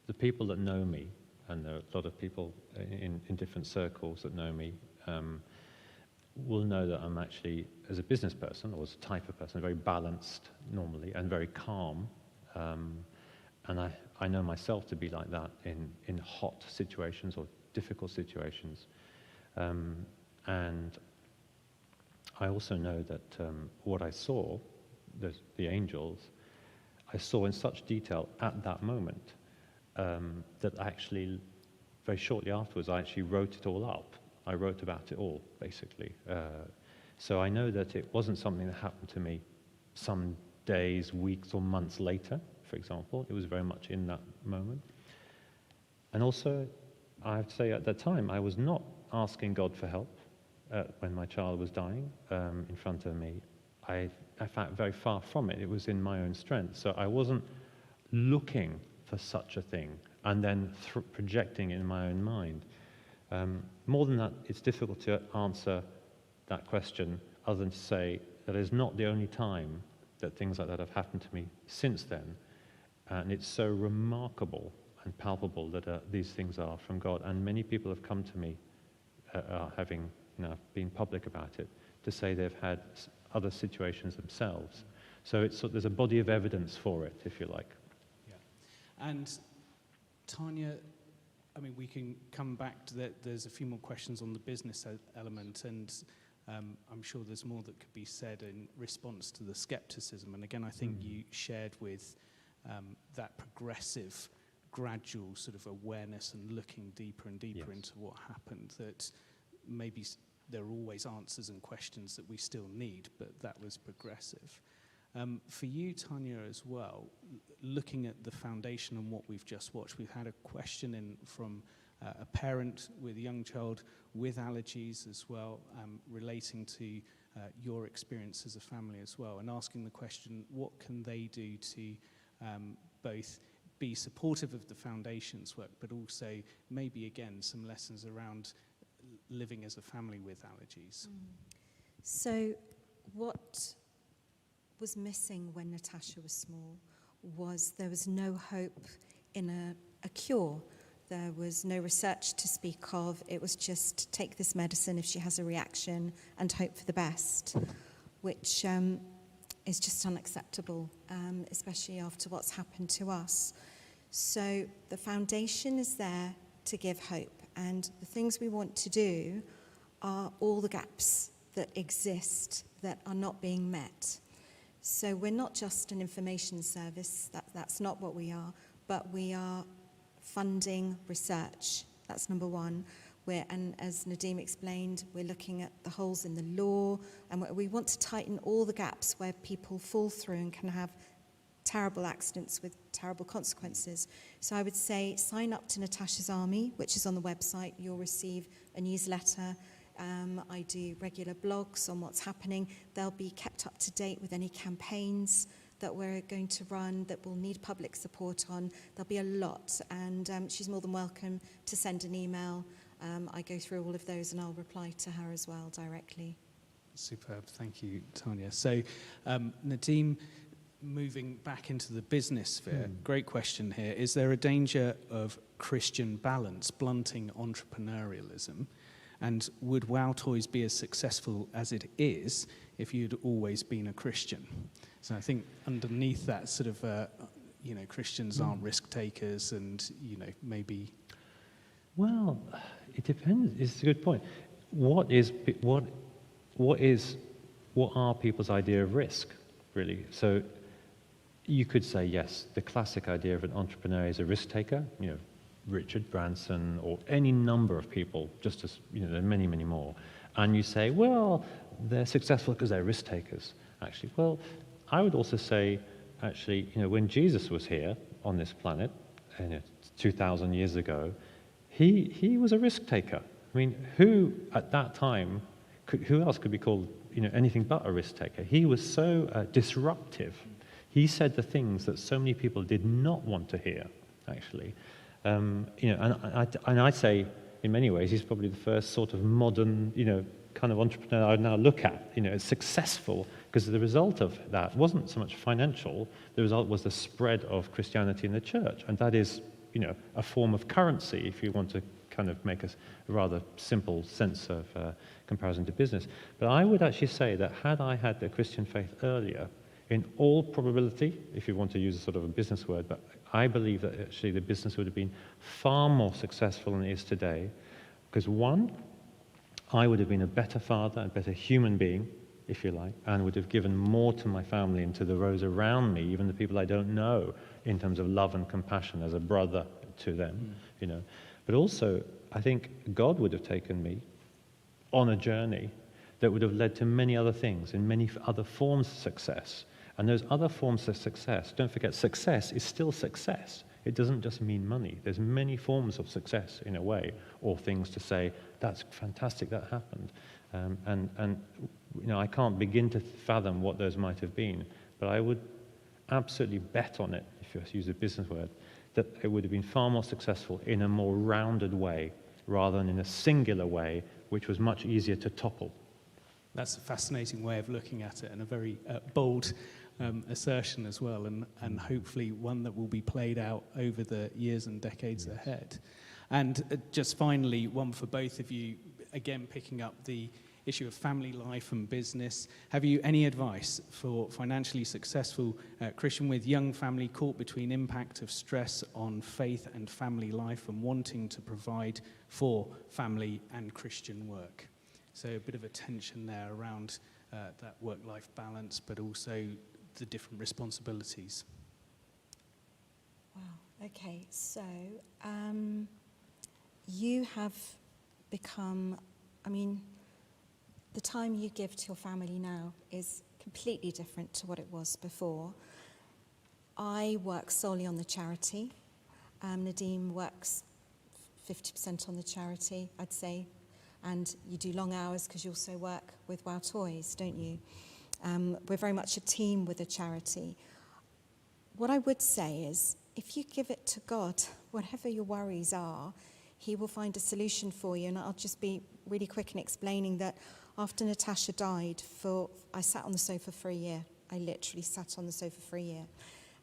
the people that know me, and there are a lot of people in different circles that know me, will know that I'm actually, as a business person, or as a type of person, very balanced normally, and very calm. And I know myself to be like that in hot situations or difficult situations. And I also know that what I saw, the angels, I saw in such detail at that moment that actually, very shortly afterwards, I actually wrote it all up. I wrote about it all, basically. So I know that it wasn't something that happened to me some days, weeks, or months later, for example. It was very much in that moment. And also, I have to say, at that time, I was not asking God for help when my child was dying in front of me. I found very far from it. It was in my own strength. So I wasn't looking for such a thing and then projecting it in my own mind. More than that, it's difficult to answer that question other than to say that it's not the only time that things like that have happened to me since then. And it's so remarkable and palpable that these things are from God. And many people have come to me, having been public about it, to say they've had other situations themselves. So there's a body of evidence for it, if you like. Yeah. And Tanya, I mean, we can come back to that. There's a few more questions on the business element, and I'm sure there's more that could be said in response to the skepticism. And again, I think you shared with that progressive, gradual sort of awareness and looking deeper and deeper into what happened, that maybe there are always answers and questions that we still need, but that was progressive. For you, Tanya, as well, looking at the foundation and what we've just watched, we've had a question in from a parent with a young child with allergies as well, relating to your experience as a family as well, and asking the question, what can they do to both be supportive of the foundation's work, but also maybe, again, some lessons around living as a family with allergies. So what was missing when Natasha was small was there was no hope in a cure. There was no research to speak of. It was just take this medicine if she has a reaction and hope for the best, which is just unacceptable, especially after what's happened to us. So the foundation is there to give hope, and the things we want to do are all the gaps that exist that are not being met. So we're not just an information service, that's not what we are, but we are funding research. That's number one. And as Nadim explained, we're looking at the holes in the law, and we want to tighten all the gaps where people fall through and can have terrible accidents with terrible consequences. So I would say sign up to Natasha's Army, which is on the website. You'll receive a newsletter. I do regular blogs on what's happening. They'll be kept up to date with any campaigns that we're going to run that will need public support on. There'll be a lot, and she's more than welcome to send an email. I go through all of those and I'll reply to her as well directly. Superb, thank you, Tanya. So, Nadim, moving back into the business sphere, great question here. Is there a danger of Christian balance blunting entrepreneurialism? And would Wow Toys be as successful as it is if you'd always been a Christian? So I think underneath that sort of, Christians aren't risk takers, and, maybe... Well, it depends. It's a good point. What are people's idea of risk, really? So you could say, yes, the classic idea of an entrepreneur is a risk taker, Richard Branson or any number of people, just as, there are many, many more. And you say, well, they're successful because they're risk takers, actually. Well, I would also say, actually, when Jesus was here on this planet, 2,000 years ago, he was a risk taker. I mean, who at that time, who else could be called, anything but a risk taker? He was so disruptive. He said the things that so many people did not want to hear, actually. And I'd say, in many ways, he's probably the first sort of modern, kind of entrepreneur I would now look at, as successful, because the result of that wasn't so much financial. The result was the spread of Christianity in the church, and that is, a form of currency, if you want to kind of make a rather simple sense of comparison to business. But I would actually say that had I had the Christian faith earlier, in all probability, if you want to use a sort of a business word, but I believe that actually the business would have been far more successful than it is today. Because one, I would have been a better father, a better human being, if you like, and would have given more to my family and to those around me, even the people I don't know, in terms of love and compassion as a brother to them, But also, I think God would have taken me on a journey that would have led to many other things, in many other forms of success. And those other forms of success, don't forget, success is still success. It doesn't just mean money. There's many forms of success, in a way, or things to say, that's fantastic, that happened. I can't begin to fathom what those might have been, but I would absolutely bet on it, if you use a business word, that it would have been far more successful in a more rounded way, rather than in a singular way, which was much easier to topple. That's a fascinating way of looking at it, and a very bold assertion as well, and hopefully one that will be played out over the years and decades ahead. And just finally, one for both of you, again picking up the issue of family life and business. Have you any advice for financially successful Christian with young family caught between impact of stress on faith and family life and wanting to provide for family and Christian work? So a bit of a tension there around that work-life balance, but also the different responsibilities. Wow, okay, so you have become, the time you give to your family now is completely different to what it was before. I work solely on the charity. Nadim works 50% on the charity, I'd say. And you do long hours because you also work with Wow Toys, don't you? We're very much a team with a charity. what I would say is, if you give it to God, whatever your worries are, he will find a solution for you. And I'll just be really quick in explaining that after Natasha died, I sat on the sofa for a year. I literally sat on the sofa for a year.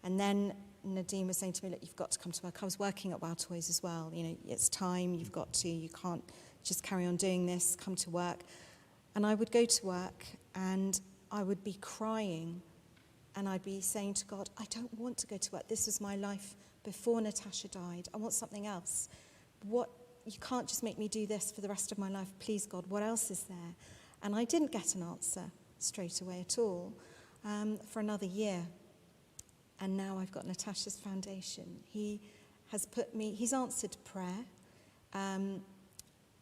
And then Nadim was saying to me, look, you've got to come to work. I was working at Wow Toys as well. You know, it's time, you can't just carry on doing this, come to work. And I would go to work and I would be crying and I'd be saying to God, I don't want to go to work. This was my life before Natasha died. I want something else. You can't just make me do this for the rest of my life. Please, God, what else is there? And I didn't get an answer straight away at all for another year. And now I've got Natasha's foundation. He's answered prayer.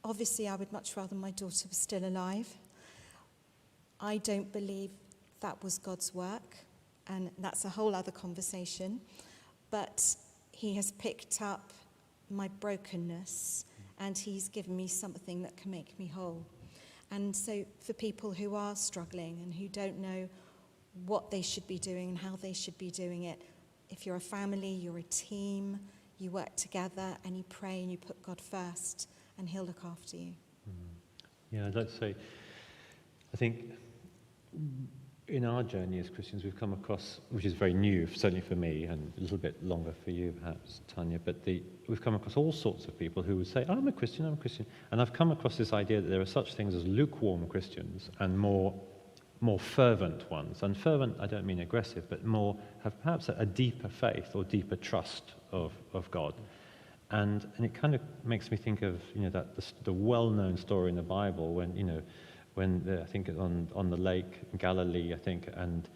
Obviously, I would much rather my daughter was still alive. I don't believe that was God's work, and that's a whole other conversation. But he has picked up my brokenness, and he's given me something that can make me whole. And so for people who are struggling and who don't know what they should be doing and how they should be doing it, if you're a family, you're a team, you work together and you pray and you put God first, and he'll look after you. Yeah, I'd like to say, I think in our journey as Christians, we've come across, which is very new, certainly for me, and a little bit longer for you, perhaps, Tanya, but we've come across all sorts of people who would say, I'm a Christian. And I've come across this idea that there are such things as lukewarm Christians and more fervent ones. And fervent, I don't mean aggressive, but have perhaps a deeper faith or deeper trust of God. And it kind of makes me think of, the well-known story in the Bible when I think on the lake in Galilee, I think, and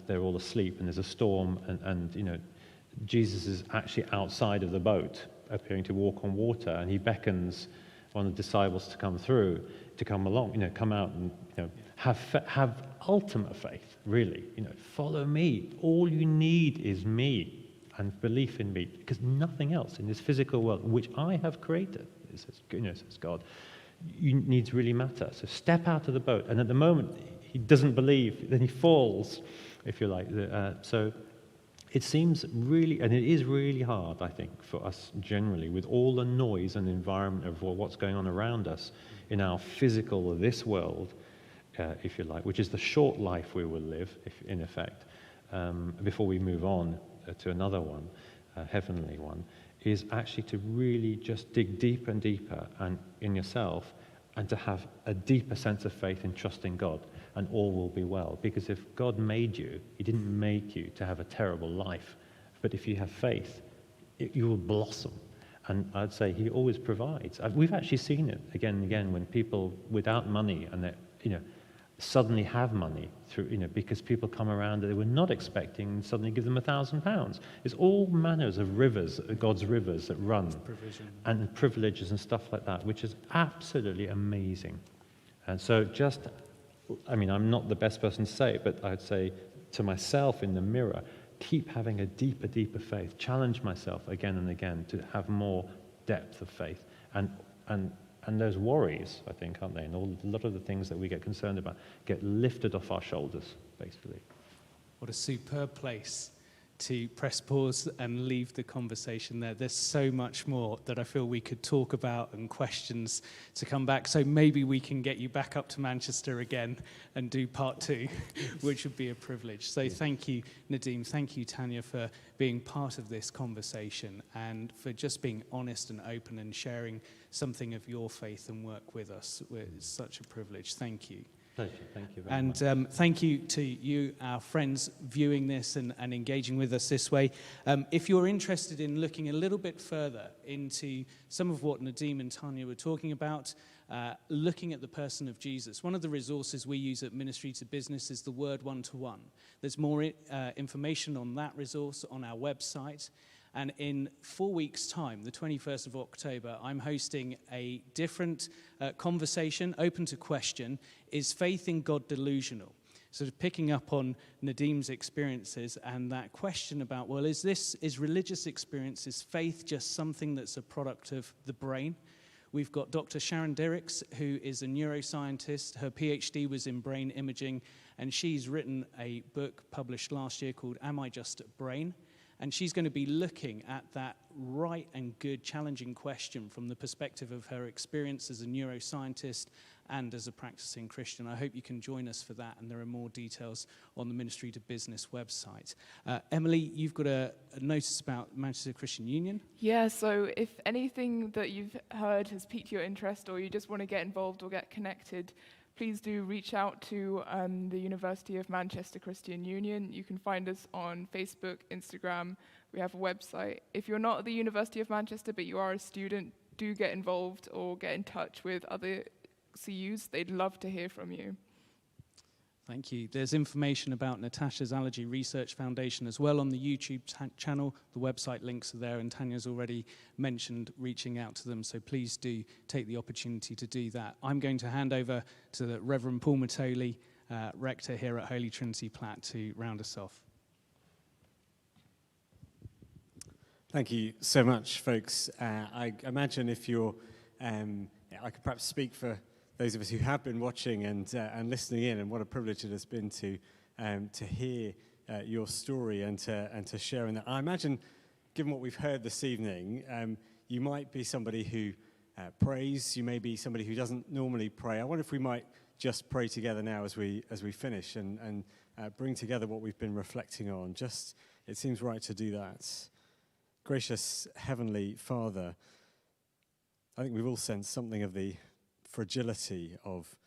they're all asleep and there's a storm and Jesus is actually outside of the boat, appearing to walk on water, and he beckons one of the disciples to come along, come out and have ultimate faith, really. Follow me. All you need is me and belief in me, because nothing else in this physical world, which I have created, says God, needs really matter. So step out of the boat. And at the moment, he doesn't believe, then he falls, if you like. So it seems really, and it is really hard, I think, for us generally, with all the noise and environment of what's going on around us in our physical, this world, if you like, which is the short life we will live, in effect, before we move on to another one, a heavenly one, is actually to really just dig deeper and deeper in yourself, and to have a deeper sense of faith in trusting God, and all will be well. Because if God made you, he didn't make you to have a terrible life. But if you have faith, you will blossom. And I'd say he always provides. We've actually seen it again and again when people without money and they, suddenly have money through, because people come around that they were not expecting and suddenly give them £1,000. It's all manners of rivers, God's rivers that run, and privileges and stuff like that, which is absolutely amazing. And so I'm not the best person to say it, but I'd say to myself in the mirror, keep having a deeper, deeper faith. Challenge myself again and again to have more depth of faith. And those worries, I think, aren't they? And a lot of the things that we get concerned about get lifted off our shoulders, basically. What a superb place to press pause and leave the conversation there. There's so much more that I feel we could talk about and questions to come back. So maybe we can get you back up to Manchester again and do part 2, which would be a privilege. So Thank you, Nadim. Thank you, Tanya, for being part of this conversation and for just being honest and open and sharing something of your faith and work with us. It's such a privilege. Thank you. Pleasure. Thank you very much. And thank you to you, our friends, viewing this and engaging with us this way. If you're interested in looking a little bit further into some of what Nadim and Tanya were talking about, looking at the person of Jesus, one of the resources we use at Ministry to Business is the Word One-to-One. There's more information on that resource on our website. And in 4 weeks' time, the 21st of October, I'm hosting a different conversation, open to question: is faith in God delusional? So picking up on Nadim's experiences and that question about, well, is religious experience, is faith just something that's a product of the brain? We've got Dr. Sharon Derricks, who is a neuroscientist. Her PhD was in brain imaging, and she's written a book published last year called Am I Just a Brain? And she's going to be looking at that right and good, challenging question from the perspective of her experience as a neuroscientist and as a practicing Christian. I hope you can join us for that, and there are more details on the Ministry to Business website. Emily, you've got a notice about Manchester Christian Union. Yeah, so if anything that you've heard has piqued your interest, or you just want to get involved or get connected, please do reach out to the University of Manchester Christian Union. You can find us on Facebook, Instagram. We have a website. If you're not at the University of Manchester, but you are a student, do get involved or get in touch with other CUs. They'd love to hear from you. Thank you. There's information about Natasha's Allergy Research Foundation as well on the YouTube channel. The website links are there, and Tanya's already mentioned reaching out to them, so please do take the opportunity to do that. I'm going to hand over to the Reverend Paul Matoli, Rector here at Holy Trinity Platt, to round us off. Thank you so much, folks. I imagine if you're, I could perhaps speak for those of us who have been watching and listening in, and what a privilege it has been to hear your story and to share in that. I imagine, given what we've heard this evening, you might be somebody who prays. You may be somebody who doesn't normally pray. I wonder if we might just pray together now as we finish and bring together what we've been reflecting on. Just, it seems right to do that. Gracious Heavenly Father, I think we've all sensed something of the fragility of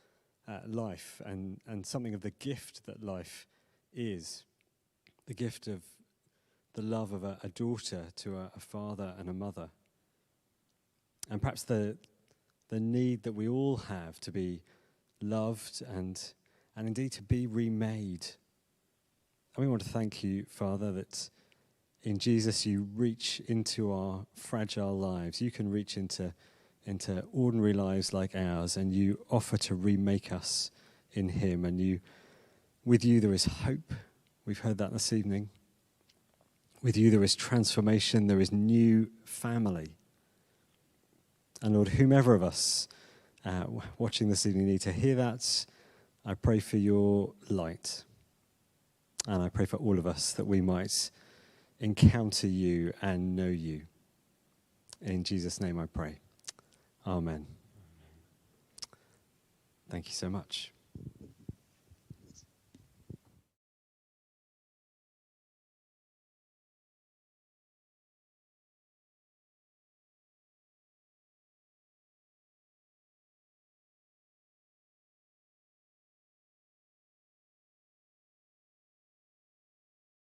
life and something of the gift that life is. The gift of the love of a daughter to a father and a mother. And perhaps the need that we all have to be loved and indeed to be remade. And we want to thank you, Father, that in Jesus you reach into our fragile lives. You can reach into ordinary lives like ours, and you offer to remake us in him. And with you there is hope. We've heard that this evening. With you there is transformation, there is new family. And Lord, whomever of us watching this evening need to hear that, I pray for your light. And I pray for all of us that we might encounter you and know you. In Jesus' name I pray. Amen. Thank you so much.